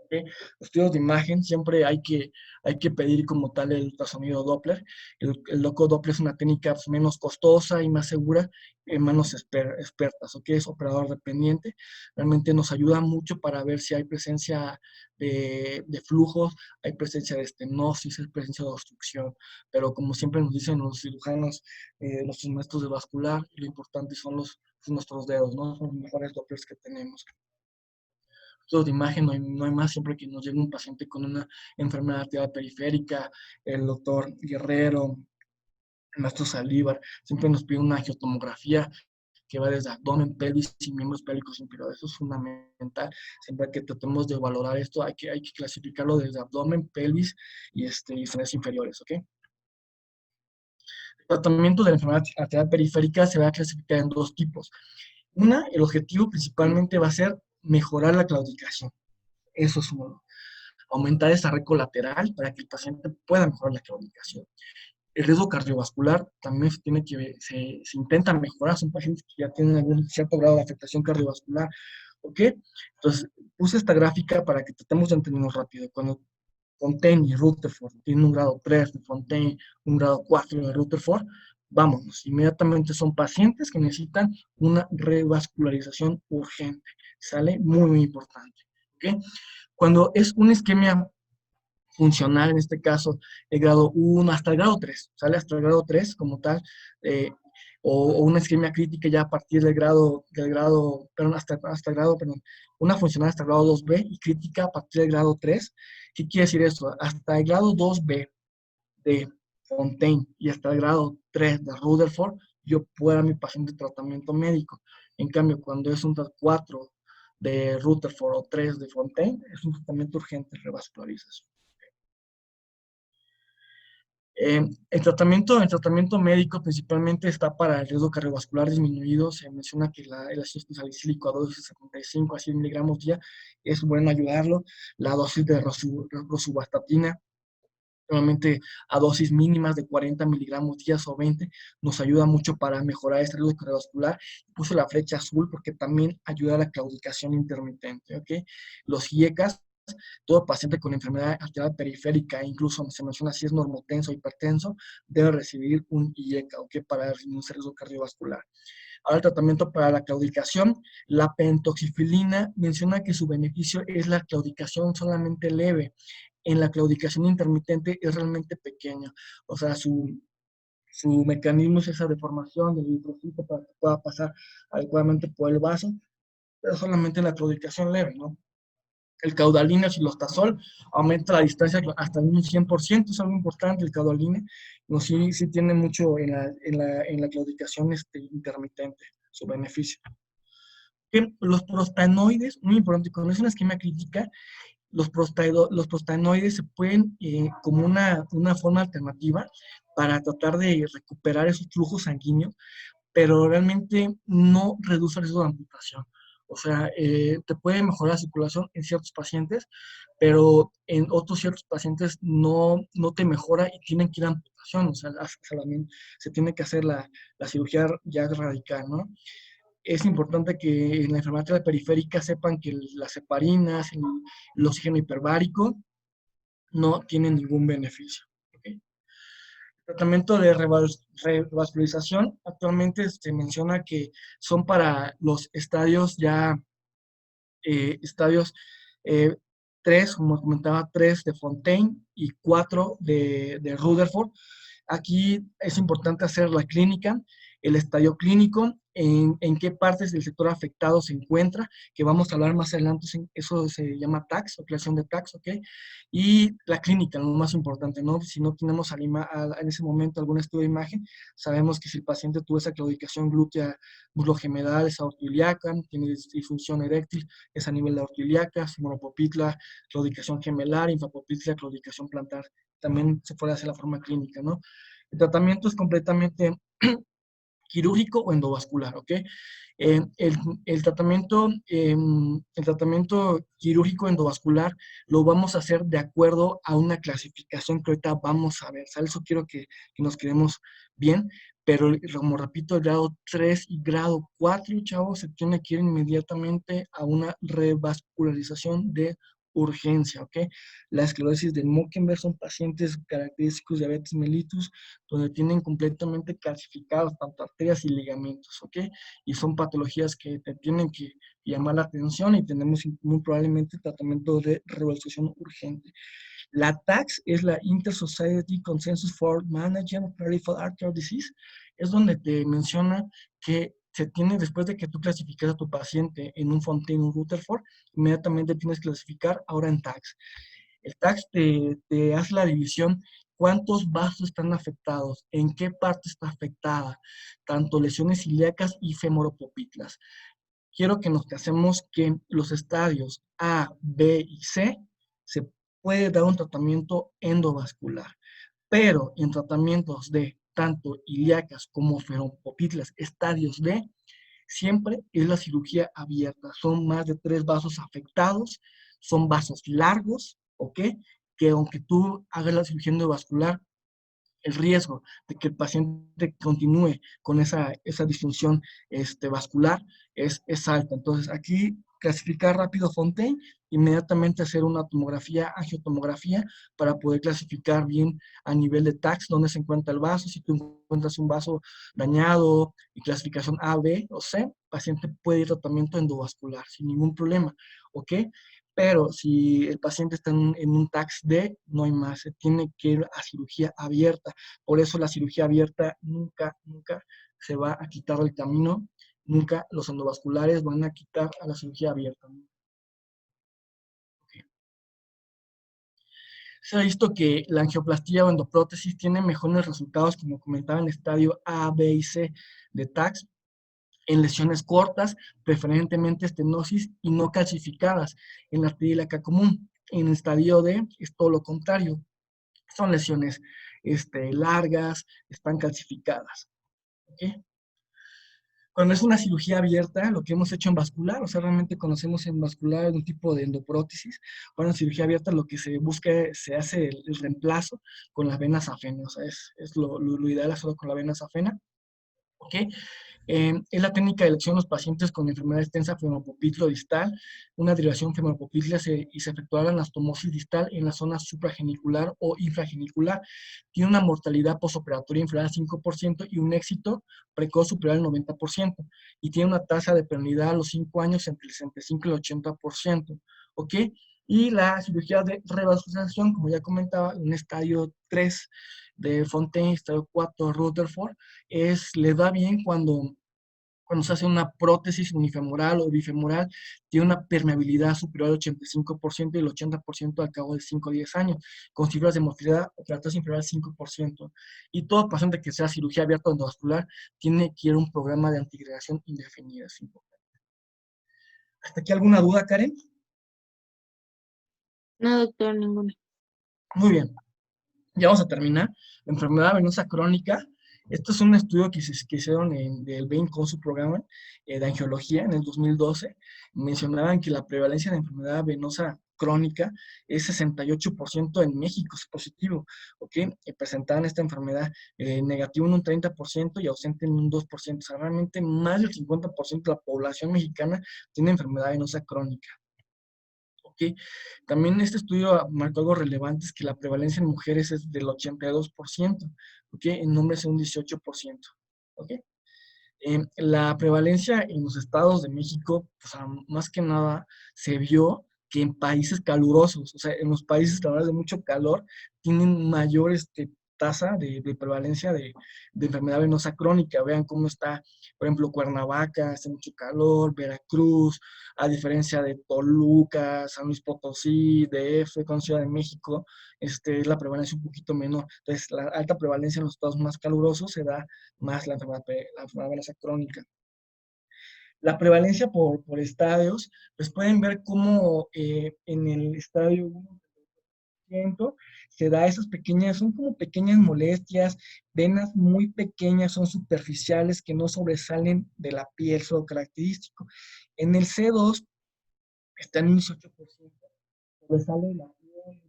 ¿Ok? Los estudios de imagen siempre hay que pedir como tal el ultrasonido Doppler. El loco Doppler es una técnica pues, menos costosa y más segura en manos expertas, ¿ok? Es operador dependiente. Realmente nos ayuda mucho para ver si hay presencia de flujos, hay presencia de estenosis, hay presencia de obstrucción. Pero como siempre nos dicen los cirujanos, nuestros maestros de vascular, lo importante son nuestros dedos, ¿no? Son los mejores Dopplers que tenemos de imagen, no hay más, siempre que nos llegue un paciente con una enfermedad arterial periférica, el doctor Guerrero, el maestro Saldívar, siempre nos pide una angiotomografía que va desde abdomen, pelvis y miembros pélvicos inferiores. Eso es fundamental. Siempre que tratemos de valorar esto, hay que clasificarlo desde abdomen, pelvis y zonas inferiores, ¿ok? El tratamiento de la enfermedad arterial periférica se va a clasificar en dos tipos. El objetivo principalmente va a ser mejorar la claudicación. Eso es uno. Aumentar esa red colateral para que el paciente pueda mejorar la claudicación. El riesgo cardiovascular también se intenta mejorar, son pacientes que ya tienen algún cierto grado de afectación cardiovascular, ¿ok? Entonces, puse esta gráfica para que tratemos de entendernos rápido. Cuando Fontaine y Rutherford tienen un grado 3 de Fontaine, un grado 4 de Rutherford, vámonos, inmediatamente son pacientes que necesitan una revascularización urgente, ¿sale? Muy, muy importante, ¿ok? Cuando es una isquemia funcional, en este caso, el grado 1 hasta el grado 3, ¿sale? Hasta el grado 3 como tal, o una isquemia crítica ya a partir perdón, hasta el grado, perdón, una funcional hasta el grado 2B y crítica a partir del grado 3. ¿Qué quiere decir esto? Hasta el grado 2B de Fontaine y hasta el grado 3 de Rutherford, yo puedo dar a mi paciente tratamiento médico. En cambio, cuando es un 4 de Rutherford o 3 de Fontaine, es un tratamiento urgente, revascularización. El tratamiento médico principalmente está para el riesgo cardiovascular disminuido. Se menciona que el ácido salicílico a dosis de 75 a 100 miligramos día es bueno ayudarlo. La dosis de rosuvastatina, normalmente a dosis mínimas de 40 miligramos días o 20, nos ayuda mucho para mejorar este riesgo cardiovascular. Puse la flecha azul porque también ayuda a la claudicación intermitente, ¿ok? Los IECAS, todo paciente con enfermedad arterial periférica, incluso se menciona si es normotenso o hipertenso, debe recibir un IECA, ¿ok? Para disminuir el riesgo cardiovascular. Ahora el tratamiento para la claudicación, la pentoxifilina menciona que su beneficio es la claudicación solamente leve. En la claudicación intermitente es realmente pequeño, o sea, su mecanismo es esa deformación del eritrocito para que pueda pasar adecuadamente por el vaso, pero solamente en la claudicación leve, ¿no? El caudalina silostazol aumenta la distancia hasta un 100%, es algo importante el caudalina, no, sí tiene mucho en la claudicación intermitente, su beneficio. Los prostanoides, muy importante, cuando es una isquemia crítica, los prostanoides se pueden, como una forma alternativa para tratar de recuperar esos flujos sanguíneos, pero realmente no reduce el riesgo de amputación. O sea, te puede mejorar la circulación en ciertos pacientes, pero en otros ciertos pacientes no te mejora y tienen que ir a amputación. O sea, se tiene que hacer la cirugía ya radical, ¿no? Es importante que en la enfermedad periférica sepan que las heparinas, el oxígeno hiperbárico, no tienen ningún beneficio. ¿Okay? Tratamiento de revascularización, actualmente se menciona que son para los estadios estadios eh, 3, como comentaba, 3 de Fontaine y 4 de Rutherford. Aquí es importante hacer la clínica, el estadio clínico, en qué partes del sector afectado se encuentra, que vamos a hablar más adelante, eso se llama TACS, o creación de TACS, ¿ok? Y la clínica, lo más importante, ¿no? Si no tenemos en ese momento algún estudio de imagen, sabemos que si el paciente tuvo esa claudicación glútea muslogemelar, esa ortoiliaca, tiene disfunción eréctil, es a nivel de ortoiliaca, femoropopitla, claudicación gemelar, infrapopitla, claudicación plantar, también se puede hacer la forma clínica, ¿no? El tratamiento es completamente quirúrgico o endovascular, ¿ok? El, el tratamiento quirúrgico endovascular lo vamos a hacer de acuerdo a una clasificación que ahorita vamos a ver, ¿sale? Eso quiero que nos quedemos bien, pero como repito, el grado 3 y grado 4, chavos, se tiene que ir inmediatamente a una revascularización de urgencia, ¿ok? La esclerosis de Mockenberg son pacientes característicos de diabetes mellitus, donde tienen completamente calcificados tanto arterias y ligamentos, ¿ok? Y son patologías que te tienen que llamar la atención y tenemos muy probablemente tratamiento de revascularización urgente. La TACS es la Inter-Society Consensus for Management of Peripheral Arterial Disease, es donde te menciona que se tiene, después de que tú clasificas a tu paciente en un Fontaine o un Rutherford, inmediatamente tienes que clasificar ahora en TACS. El TACS te hace la división, cuántos vasos están afectados, en qué parte está afectada, tanto lesiones ilíacas y femoropopitlas. Quiero que nos casemos que los estadios A, B y C se puede dar un tratamiento endovascular, pero en tratamientos de tanto ilíacas como femoropopitlas, estadios D, siempre es la cirugía abierta. Son más de 3 vasos afectados, son vasos largos, ¿ok? Que aunque tú hagas la cirugía endovascular, el riesgo de que el paciente continúe con esa disfunción vascular es alta. Entonces, aquí clasificar rápido Fontaine, inmediatamente hacer una tomografía, angiotomografía, para poder clasificar bien a nivel de TACS dónde se encuentra el vaso. Si tú encuentras un vaso dañado y clasificación A, B o C, el paciente puede ir a tratamiento endovascular sin ningún problema, ¿ok? Pero si el paciente está en un TACS D, no hay más, se tiene que ir a cirugía abierta. Por eso la cirugía abierta nunca, nunca se va a quitar del camino, nunca los endovasculares van a quitar a la cirugía abierta. Okay. Se ha visto que la angioplastía o endoprótesis tiene mejores resultados, como comentaba, en estadio A, B y C de TACS, en lesiones cortas, preferentemente estenosis y no calcificadas en la arteria ilíaca común. En el estadio D es todo lo contrario, son lesiones largas, están calcificadas. ¿Okay? Cuando es una cirugía abierta, lo que hemos hecho en vascular, o sea, realmente conocemos en vascular un tipo de endoprótesis. Cuando en cirugía abierta lo que se busca, se hace el reemplazo con la vena safena, o sea, es lo ideal hacerlo con la vena safena. ¿Ok? Es la técnica de elección de los pacientes con enfermedad extensa femoropopitlo distal, una derivación femoropopitlia y se efectuará la anastomosis distal en la zona supragenicular o infragenicular. Tiene una mortalidad postoperatoria inferior al 5% y un éxito precoz superior al 90%. Y tiene una tasa de pernidad a los 5 años entre el 65 y el 80%. ¿Ok? Y la cirugía de revascularización, como ya comentaba, un estadio 3 de Fontaine, estadio 4 Rutherford, le da bien cuando se hace una prótesis unifemoral o bifemoral, tiene una permeabilidad superior al 85% y el 80% al cabo de 5 o 10 años, con cifras de mortalidad operatoria inferior al 5%. Y todo paciente que sea cirugía abierta endovascular tiene que ir a un programa de antiagregación indefinida. ¿Hasta aquí alguna duda, Karen? No, doctor, ninguna. Muy bien. Ya vamos a terminar. La enfermedad venosa crónica. Esto es un estudio que hicieron del Bain Consul Program de angiología en el 2012. Mencionaban que la prevalencia de enfermedad venosa crónica es 68% en México, es positivo, ¿ok? Presentaban esta enfermedad negativo en un 30% y ausente en un 2%. O sea, realmente más del 50% de la población mexicana tiene enfermedad venosa crónica. ¿Ok? También este estudio marcó algo relevante, es que la prevalencia en mujeres es del 82%, ¿ok? En hombres es un 18%, ¿ok? La prevalencia en los estados de México, o sea, más que nada se vio que en países calurosos, o sea, en los países de mucho calor, tienen mayor tasa de prevalencia de enfermedad venosa crónica. Vean cómo está, por ejemplo, Cuernavaca, hace mucho calor, Veracruz, a diferencia de Toluca, San Luis Potosí, DF, con Ciudad de México, es la prevalencia un poquito menor. Entonces, la alta prevalencia en los estados más calurosos se da más la enfermedad venosa crónica. La prevalencia por estadios, pues pueden ver cómo en el estadio 1 10% se da esas pequeñas, son como pequeñas molestias, venas muy pequeñas, son superficiales que no sobresalen de la piel, es lo característico. En el C2 está en un 18%, sobresale de la piel,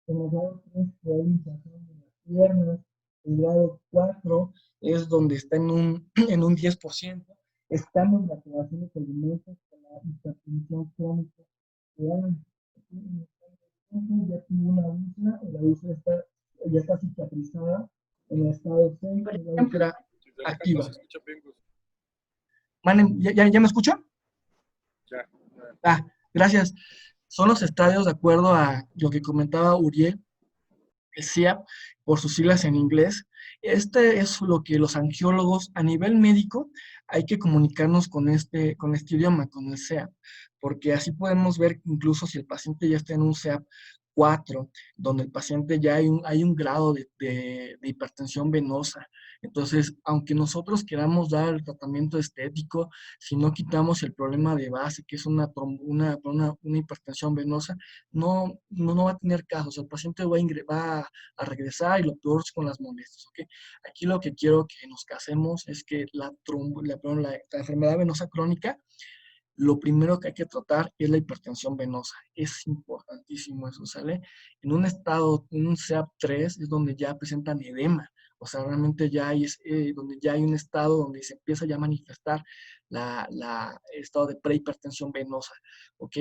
en el grado 3 hay hinchazón de las piernas, el grado 4 es donde está en un, en un 10%, estamos en la creación de alimentos con la hipertensión crónica. Ya tuvo una úlcera, la úlcera está, ya está cicatrizada en el estado 6, Por es la ejemplo, úlcera activa. Manen, ¿ya me escucha? Ya. Ah, gracias. Son los estadios de acuerdo a lo que comentaba Uriel, el SIAP, por sus siglas en inglés. Este es lo que los angiólogos a nivel médico hay que comunicarnos con este idioma, con el SEAP, porque así podemos ver incluso si el paciente ya está en un SEAP 4, donde el paciente ya hay un grado de hipertensión venosa. Entonces, aunque nosotros queramos dar el tratamiento estético, si no quitamos el problema de base, que es una hipertensión venosa, no va a tener caso. O sea, el paciente va a regresar y lo peor es con las molestias, ¿ok? Aquí lo que quiero que nos casemos es que la enfermedad venosa crónica, lo primero que hay que tratar es la hipertensión venosa. Es importantísimo eso, ¿sale? En un estado, en un CEAP3 es donde ya presentan edema. O sea, realmente ya hay, donde ya hay un estado donde se empieza ya a manifestar el estado de prehipertensión venosa, ¿ok?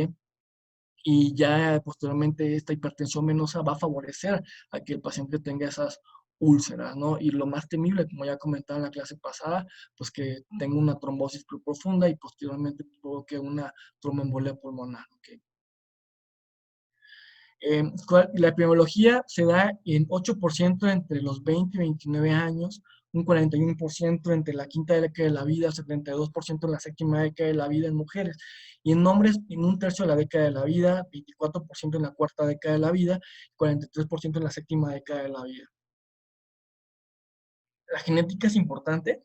Y ya posteriormente esta hipertensión venosa va a favorecer a que el paciente tenga esas úlceras, ¿no? Y lo más temible, como ya comentaba en la clase pasada, pues que tenga una trombosis profunda y posteriormente provoque una tromboembolia pulmonar, ¿ok? La epidemiología se da en 8% entre los 20 y 29 años, un 41% entre la quinta década de la vida, 72% en la séptima década de la vida en mujeres, y en hombres en un tercio de la década de la vida, 24% en la cuarta década de la vida, 43% en la séptima década de la vida. La genética es importante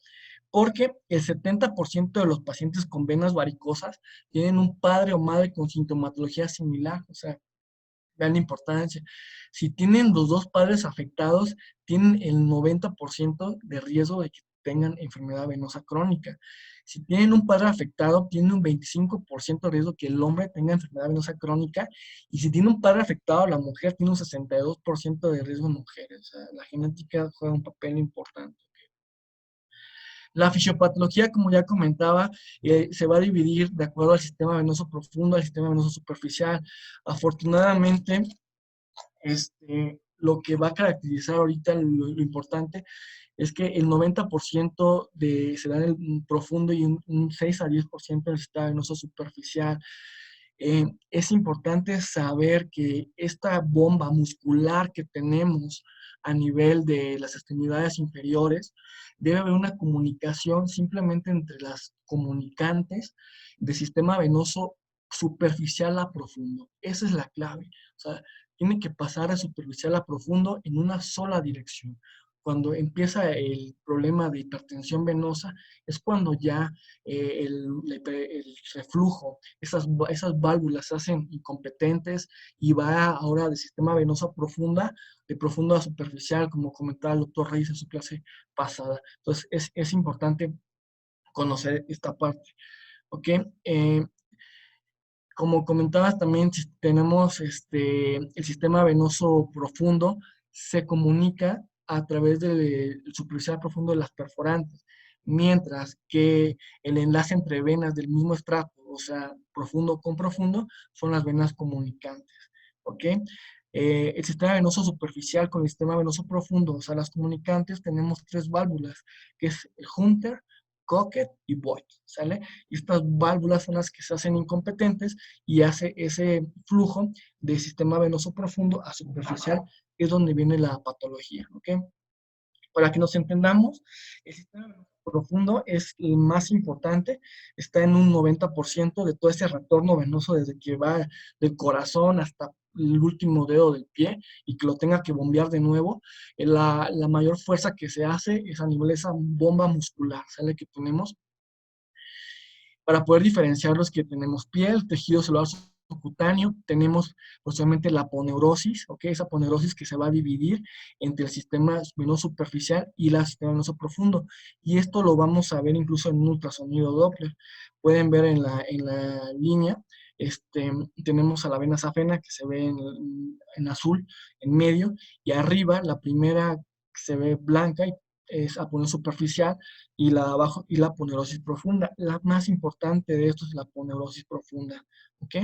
porque el 70% de los pacientes con venas varicosas tienen un padre o madre con sintomatología similar, o sea, vean la importancia. Si tienen los dos padres afectados, tienen el 90% de riesgo de que tengan enfermedad venosa crónica. Si tienen un padre afectado, tienen un 25% de riesgo que el hombre tenga enfermedad venosa crónica. Y si tiene un padre afectado, la mujer tiene un 62% de riesgo en mujeres. O sea, la genética juega un papel importante. La fisiopatología, como ya comentaba, se va a dividir de acuerdo al sistema venoso profundo, al sistema venoso superficial. Afortunadamente, lo que va a caracterizar ahorita lo importante es que el 90% se da en el profundo y un 6 a 10% en el sistema venoso superficial. Es importante saber que esta bomba muscular que tenemos a nivel de las extremidades inferiores, debe haber una comunicación simplemente entre las comunicantes del sistema venoso superficial a profundo. Esa es la clave. O sea, tiene que pasar de superficial a profundo en una sola dirección. Cuando empieza el problema de hipertensión venosa, es cuando ya el reflujo, esas válvulas se hacen incompetentes y va ahora de sistema venoso a profunda, de profundo a superficial, como comentaba el doctor Reyes en su clase pasada. Entonces, es importante conocer esta parte. ¿Ok? Como comentabas también, si tenemos el sistema venoso profundo, se comunica a través del superficial profundo de las perforantes, mientras que el enlace entre venas del mismo estrato, o sea, profundo con profundo, son las venas comunicantes. ¿Ok? El sistema venoso superficial con el sistema venoso profundo, o sea, las comunicantes, tenemos tres válvulas, que es el Hunter, Cocket y Boyd, ¿sale? Y estas válvulas son las que se hacen incompetentes y hace ese flujo de sistema venoso profundo a superficial, que es donde viene la patología, ¿ok? Para que nos entendamos, el sistema venoso profundo es el más importante, está en un 90% de todo ese retorno venoso desde que va del corazón hasta el último dedo del pie y que lo tenga que bombear de nuevo. La mayor fuerza que se hace es a nivel de esa bomba muscular, ¿sale? Que tenemos para poder diferenciar los que tenemos piel, tejido celular cutáneo, tenemos posteriormente la aponeurosis, ¿ok? Esa aponeurosis que se va a dividir entre el sistema venoso superficial y el sistema venoso profundo. Y esto lo vamos a ver incluso en un ultrasonido Doppler. Pueden ver en la línea, tenemos a la vena safena que se ve en azul en medio, y arriba la primera que se ve blanca y es aponeurosis superficial, y la de abajo y la aponeurosis profunda. La más importante de esto es la aponeurosis profunda, ¿ok?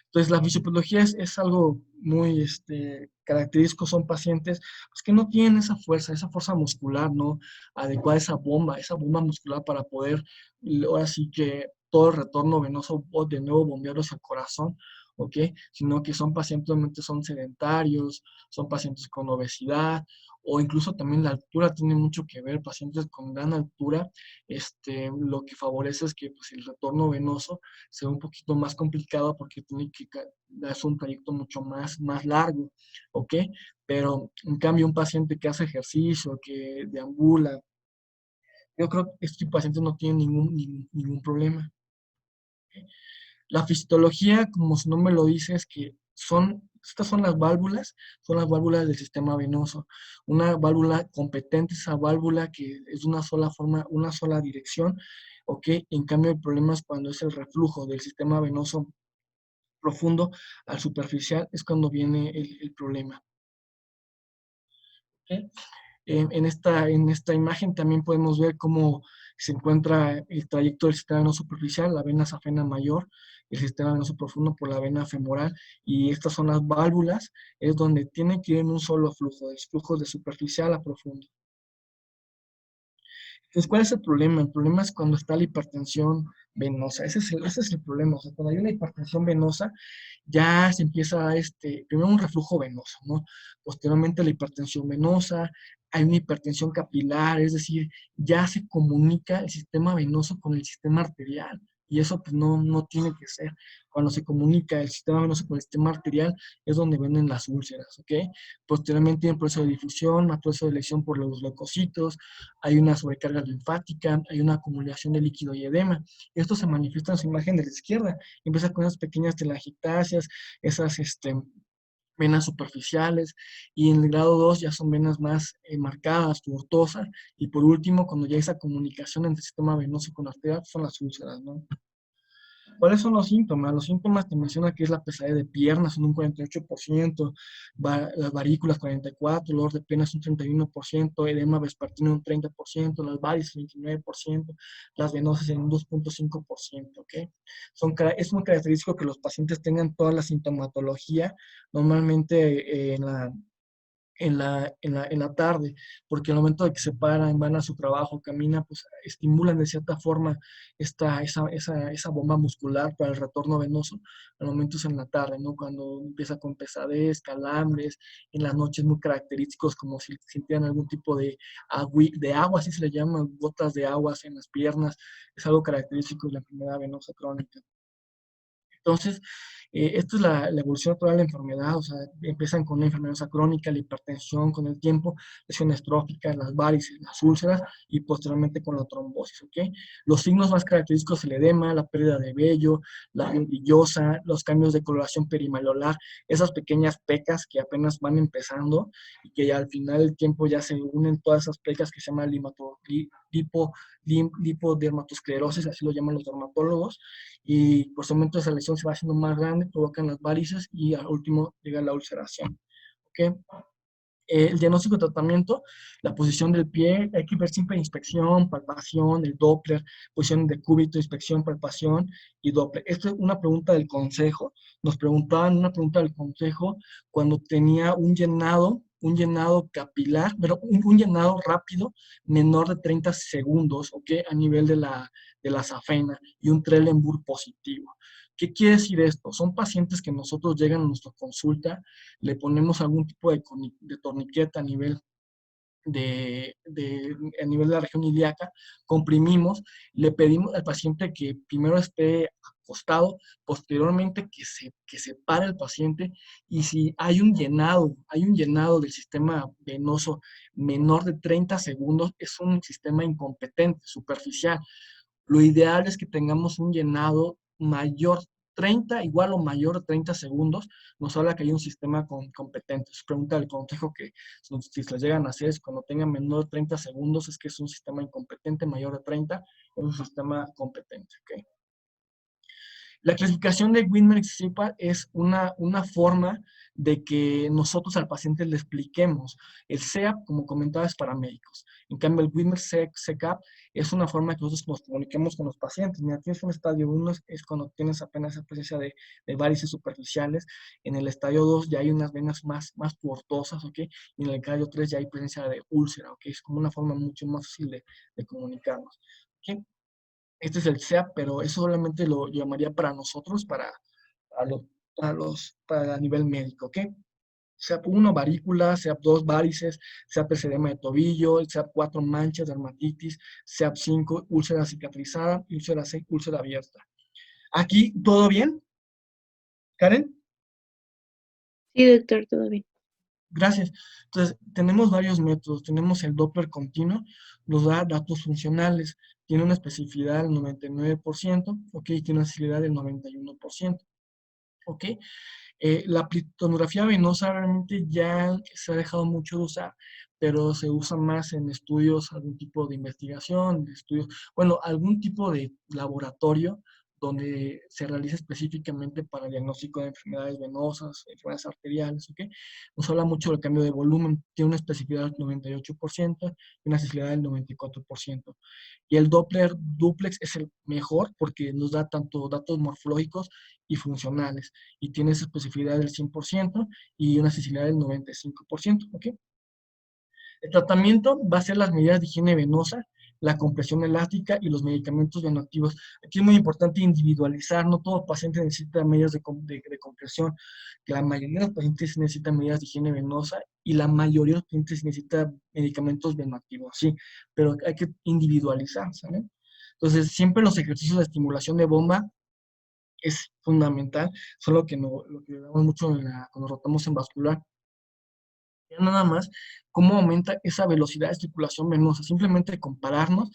Entonces, la fisiopatología es algo muy característico. Son pacientes pues, que no tienen esa fuerza muscular, ¿no? Adecuada, esa bomba muscular para poder, ahora sí que todo el retorno venoso o de nuevo bombearlo hacia el corazón, ¿ok? Sino que son pacientes, obviamente son sedentarios, son pacientes con obesidad, o incluso también la altura tiene mucho que ver. Pacientes con gran altura, lo que favorece es que pues, el retorno venoso sea un poquito más complicado porque tiene que darse un trayecto mucho más largo, ¿ok? Pero en cambio un paciente que hace ejercicio, que deambula, yo creo que este tipo de pacientes no tienen ningún problema. La fisiología, como su nombre lo dice, es que estas son las válvulas del sistema venoso. Una válvula competente, esa válvula que es de una sola forma, una sola dirección, ¿ok? En cambio, el problema es cuando es el reflujo del sistema venoso profundo al superficial, es cuando viene el problema. ¿Ok? En esta imagen también podemos ver cómo se encuentra el trayecto del sistema venoso superficial, la vena safena mayor, el sistema venoso profundo por la vena femoral, y estas son las válvulas, es donde tiene que ir en un solo flujo, el flujo de superficial a profundo. Entonces, ¿cuál es el problema? El problema es cuando está la hipertensión venosa. Ese es el problema. O sea, cuando hay una hipertensión venosa, ya se empieza primero un reflujo venoso, ¿no? Posteriormente la hipertensión venosa, hay una hipertensión capilar, es decir, ya se comunica el sistema venoso con el sistema arterial. Y eso pues no tiene que ser. Cuando se comunica el sistema venoso con el sistema arterial es donde vienen las úlceras, ¿ok? Posteriormente hay un proceso de difusión, un proceso de lesión por los leucocitos, hay una sobrecarga linfática, hay una acumulación de líquido y edema. Esto se manifiesta en su imagen de la izquierda. Empieza con esas pequeñas telangiectasias, esas venas superficiales, y en el grado 2 ya son venas más marcadas, tortuosas, y por último, cuando ya hay esa comunicación entre el sistema venoso con la arteria, son las úlceras, ¿no? ¿Cuáles son los síntomas? Los síntomas te menciona que es la pesadez de piernas en un 48%, las varículas 44%, dolor de piernas un 31%, edema vespertino un 30%, las varices 29%, las venosas en un 2.5%, ¿ok? Es muy característico que los pacientes tengan toda la sintomatología normalmente en la tarde, porque al momento de que se paran, van a su trabajo, caminan, pues estimulan de cierta forma esa bomba muscular para el retorno venoso. Al momento es en la tarde, ¿no? Cuando empieza con pesadez, calambres, en las noches muy característicos, como si sintieran algún tipo de agua, así se le llama, gotas de aguas en las piernas, es algo característico de la enfermedad venosa crónica. Entonces, esto es la evolución natural de la enfermedad. O sea, empiezan con una enfermedad crónica, la hipertensión con el tiempo, lesiones tróficas, las varices, las úlceras, y posteriormente con la trombosis, ¿ok? Los signos más característicos: el edema, la pérdida de vello, la piel brillosa, los cambios de coloración perimalular, esas pequeñas pecas que apenas van empezando y que ya al final del tiempo ya se unen todas esas pecas que se llaman lipodermatosclerosis, así lo llaman los dermatólogos, y posteriormente esa lesión se va haciendo más grande, provocan las varices y al último llega la ulceración. ¿Okay? El diagnóstico de tratamiento: la posición del pie, hay que ver siempre inspección, palpación, el Doppler, posición de cúbito, inspección, palpación y Doppler. Esta es una pregunta del consejo. Nos preguntaban una pregunta del consejo cuando tenía un llenado capilar, pero un llenado rápido menor de 30 segundos, ¿ok? A nivel de la safena, y un Trendelenburg positivo. ¿Qué quiere decir esto? Son pacientes que nosotros llegan a nuestra consulta, le ponemos algún tipo de torniquete a nivel de la región ilíaca, comprimimos, le pedimos al paciente que primero esté acostado, posteriormente que se pare el paciente, y si hay un llenado del sistema venoso menor de 30 segundos, es un sistema incompetente, superficial. Lo ideal es que tengamos un llenado mayor 30 igual o mayor a 30 segundos, nos habla que hay un sistema competente. Su pregunta del consejo que si se les llegan a hacer es cuando tengan menor de 30 segundos, es que es un sistema incompetente, mayor de 30, es un sistema competente, ¿ok? La clasificación de Windmer-Xipa es una forma de que nosotros al paciente le expliquemos. El CEAP, como comentaba, es para médicos. En cambio, el Windmer-CECAP es una forma que nosotros nos comuniquemos con los pacientes. Mira, tienes un estadio 1, es cuando tienes apenas esa presencia de varices superficiales. En el estadio 2 ya hay unas venas más tuberosas, ¿ok? Y en el estadio 3 ya hay presencia de úlcera, ¿ok? Es como una forma mucho más fácil de comunicarnos, ¿ok? Este es el SEAP, pero eso solamente lo llamaría para nosotros, para, los, para nivel médico, ¿ok? SEAP 1, varícula, SEAP 2, varices, SEAP edema de tobillo, el SEAP 4, manchas, dermatitis, SEAP 5, úlcera cicatrizada, y úlcera 6, úlcera abierta. Aquí, ¿todo bien, Karen? Sí, doctor, todo bien. Gracias. Entonces, tenemos varios métodos. Tenemos el Doppler continuo, nos da datos funcionales, tiene una especificidad del 99%, ¿ok? Tiene una sensibilidad del 91%, ¿ok? La plitonografía venosa realmente ya se ha dejado mucho de usar, pero se usa más en estudios, algún tipo de investigación, de estudios, bueno, algún tipo de laboratorio donde se realiza específicamente para el diagnóstico de enfermedades venosas, enfermedades arteriales, ¿ok? Nos habla mucho del cambio de volumen, tiene una especificidad del 98% y una sensibilidad del 94%. Y el Doppler duplex es el mejor porque nos da tanto datos morfológicos y funcionales y tiene esa especificidad del 100% y una sensibilidad del 95%, ¿ok? El tratamiento va a ser las medidas de higiene venosa, la compresión elástica y los medicamentos venoactivos. Aquí es muy importante individualizar, no todo paciente necesita medidas de compresión, que la mayoría de los pacientes necesitan medidas de higiene venosa y la mayoría de los pacientes necesitan medicamentos venoactivos, sí, pero hay que individualizar, ¿sabes? Entonces, siempre los ejercicios de estimulación de bomba es fundamental, solo que no, lo que damos mucho cuando rotamos en vascular. Ya nada más cómo aumenta esa velocidad de circulación venosa. Simplemente compararnos,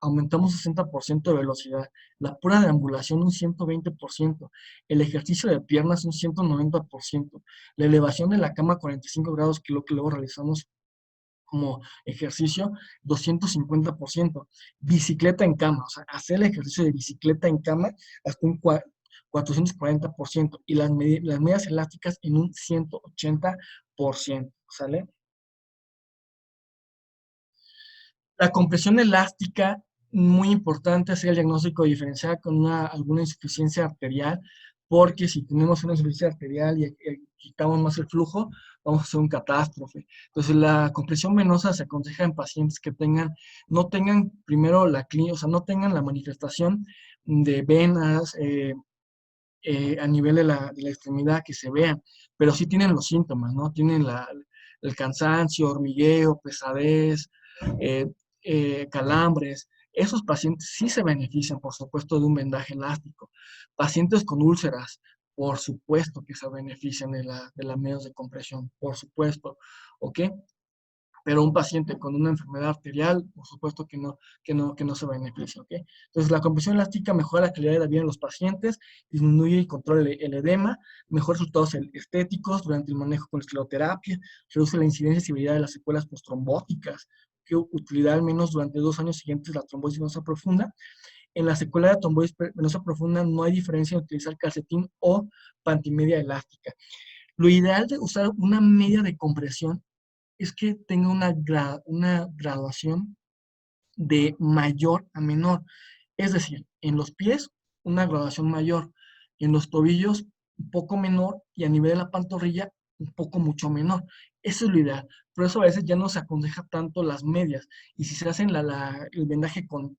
aumentamos 60% de velocidad. La pura deambulación un 120%. El ejercicio de piernas un 190%. La elevación de la cama a 45 grados, que es lo que luego realizamos como ejercicio, 250%. Bicicleta en cama, o sea, hacer el ejercicio de bicicleta en cama hasta un 440%. Y las medias elásticas en un 180%, ¿sale? La compresión elástica, muy importante hacer el diagnóstico diferencial con alguna insuficiencia arterial, porque si tenemos una insuficiencia arterial y quitamos más el flujo, vamos a hacer un catástrofe. Entonces, la compresión venosa se aconseja en pacientes que no tengan primero la clínica, o sea, no tengan la manifestación de venas a nivel de la extremidad que se vean, pero sí tienen los síntomas, ¿no? Tienen el cansancio, hormigueo, pesadez, eh, calambres. Esos pacientes sí se benefician, por supuesto, de un vendaje elástico. Pacientes con úlceras, por supuesto que se benefician de las medidas de compresión, por supuesto, ¿ok? Pero un paciente con una enfermedad arterial, por supuesto que no se beneficia, ¿ok? Entonces, la compresión elástica mejora la calidad de la vida de los pacientes, disminuye y controla el edema, mejora resultados estéticos durante el manejo con escleroterapia, reduce la incidencia y severidad de las secuelas postrombóticas, que utilidad al menos durante 2 años siguientes a la trombosis venosa profunda. En la secuela de trombosis venosa profunda no hay diferencia en utilizar calcetín o pantimedia elástica. Lo ideal de usar una media de compresión es que tenga una graduación de mayor a menor. Es decir, en los pies, una graduación mayor, en los tobillos, un poco menor, y a nivel de la pantorrilla, un poco mucho menor. Eso es lo ideal. Por eso a veces ya no se aconseja tanto las medias. Y si se hacen el vendaje con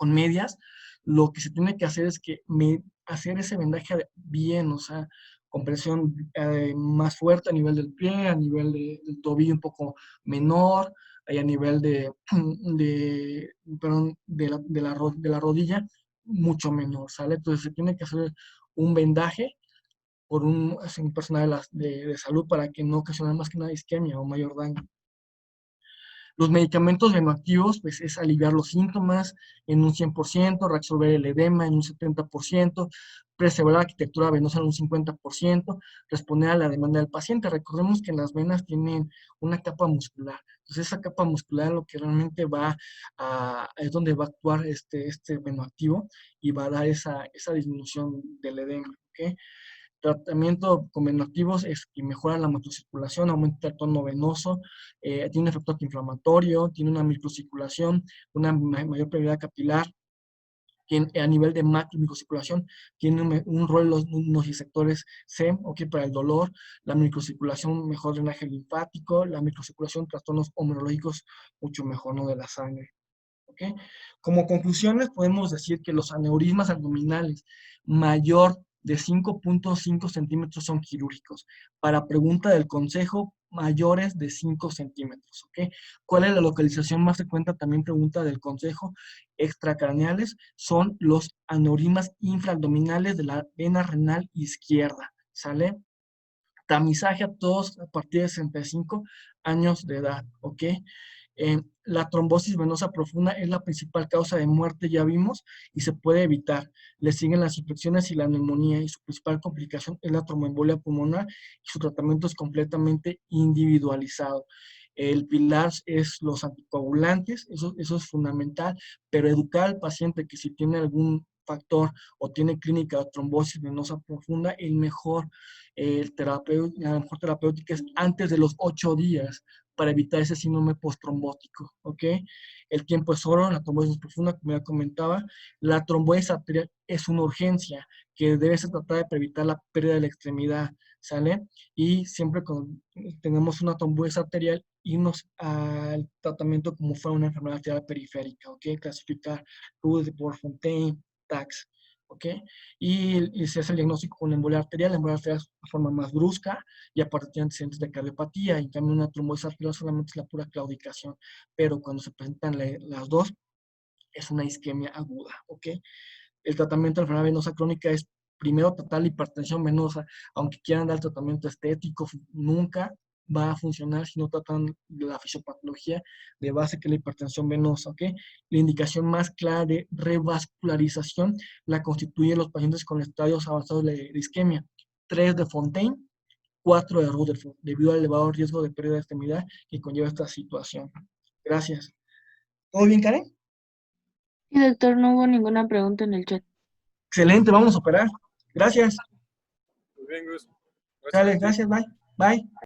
medias, lo que se tiene que hacer es que hacer ese vendaje bien, o sea, compresión más fuerte a nivel del pie, a nivel del tobillo un poco menor, y a nivel perdón, de la rodilla mucho menor, ¿sale? Entonces se tiene que hacer un vendaje por un personal de salud para que no ocasione más que nada isquemia o mayor daño. Los medicamentos venoactivos, pues es aliviar los síntomas en un 100%, resolver el edema en un 70%, preservar la arquitectura venosa en un 50%, responder a la demanda del paciente. Recordemos que las venas tienen una capa muscular. Entonces, esa capa muscular lo que realmente es donde va a actuar este venoactivo y va a dar esa disminución del edema, ¿ok? Tratamiento con venoactivos es que mejora la microcirculación, aumenta el tono venoso, tiene un efecto antiinflamatorio, tiene una microcirculación, una mayor permeabilidad capilar, a nivel de macro microcirculación, tiene un rol los nociceptores C, ok, para el dolor, la microcirculación, mejor drenaje linfático, la microcirculación, trastornos homeológicos, mucho mejor, ¿no? De la sangre. ¿Ok? Como conclusiones, podemos decir que los aneurismas abdominales mayor de 5.5 centímetros son quirúrgicos. Para pregunta del consejo, mayores de 5 centímetros. ¿Ok? ¿Cuál es la localización más frecuente? También pregunta del consejo. Extracraneales son los aneurismas infraabdominales de la vena renal izquierda. ¿Sale? Tamizaje a todos a partir de 65 años de edad, ¿ok? La trombosis venosa profunda es la principal causa de muerte, ya vimos, y se puede evitar. Le siguen las infecciones y la neumonía, y su principal complicación es la tromboembolia pulmonar, y su tratamiento es completamente individualizado. El pilar es los anticoagulantes, eso es fundamental, pero educar al paciente que si tiene algún factor o tiene clínica de trombosis venosa profunda, la mejor terapéutica es antes de los 8 días para evitar ese síndrome postrombótico, ¿ok? El tiempo es oro, la trombosis profunda, como ya comentaba. La trombosis arterial es una urgencia que debe ser tratada para evitar la pérdida de la extremidad, ¿sale? Y siempre cuando tengamos una trombosis arterial, irnos al tratamiento como fuera una enfermedad arterial periférica, ¿ok? Clasificar Rude, por Fontaine, TACS, ¿ok? Y se hace el diagnóstico con la embolia arterial es una forma más brusca y aparte tiene antecedentes de cardiopatía, en cambio una trombosis arterial solamente es la pura claudicación, pero cuando se presentan las dos es una isquemia aguda, ¿ok? El tratamiento de la enfermedad venosa crónica es primero tratar la hipertensión venosa, aunque quieran dar tratamiento estético, nunca va a funcionar si no tratan la fisiopatología de base que es la hipertensión venosa, ¿ok? La indicación más clara de revascularización la constituyen los pacientes con estadios avanzados de isquemia, 3 de Fontaine, 4 de Rutherford, debido al elevado riesgo de pérdida de extremidad que conlleva esta situación. Gracias. ¿Todo bien, Karen? Sí, doctor, no hubo ninguna pregunta en el chat. Excelente, vamos a operar. Gracias. Muy bien, Gus. Gracias Dale, a ti. gracias, bye. Bye.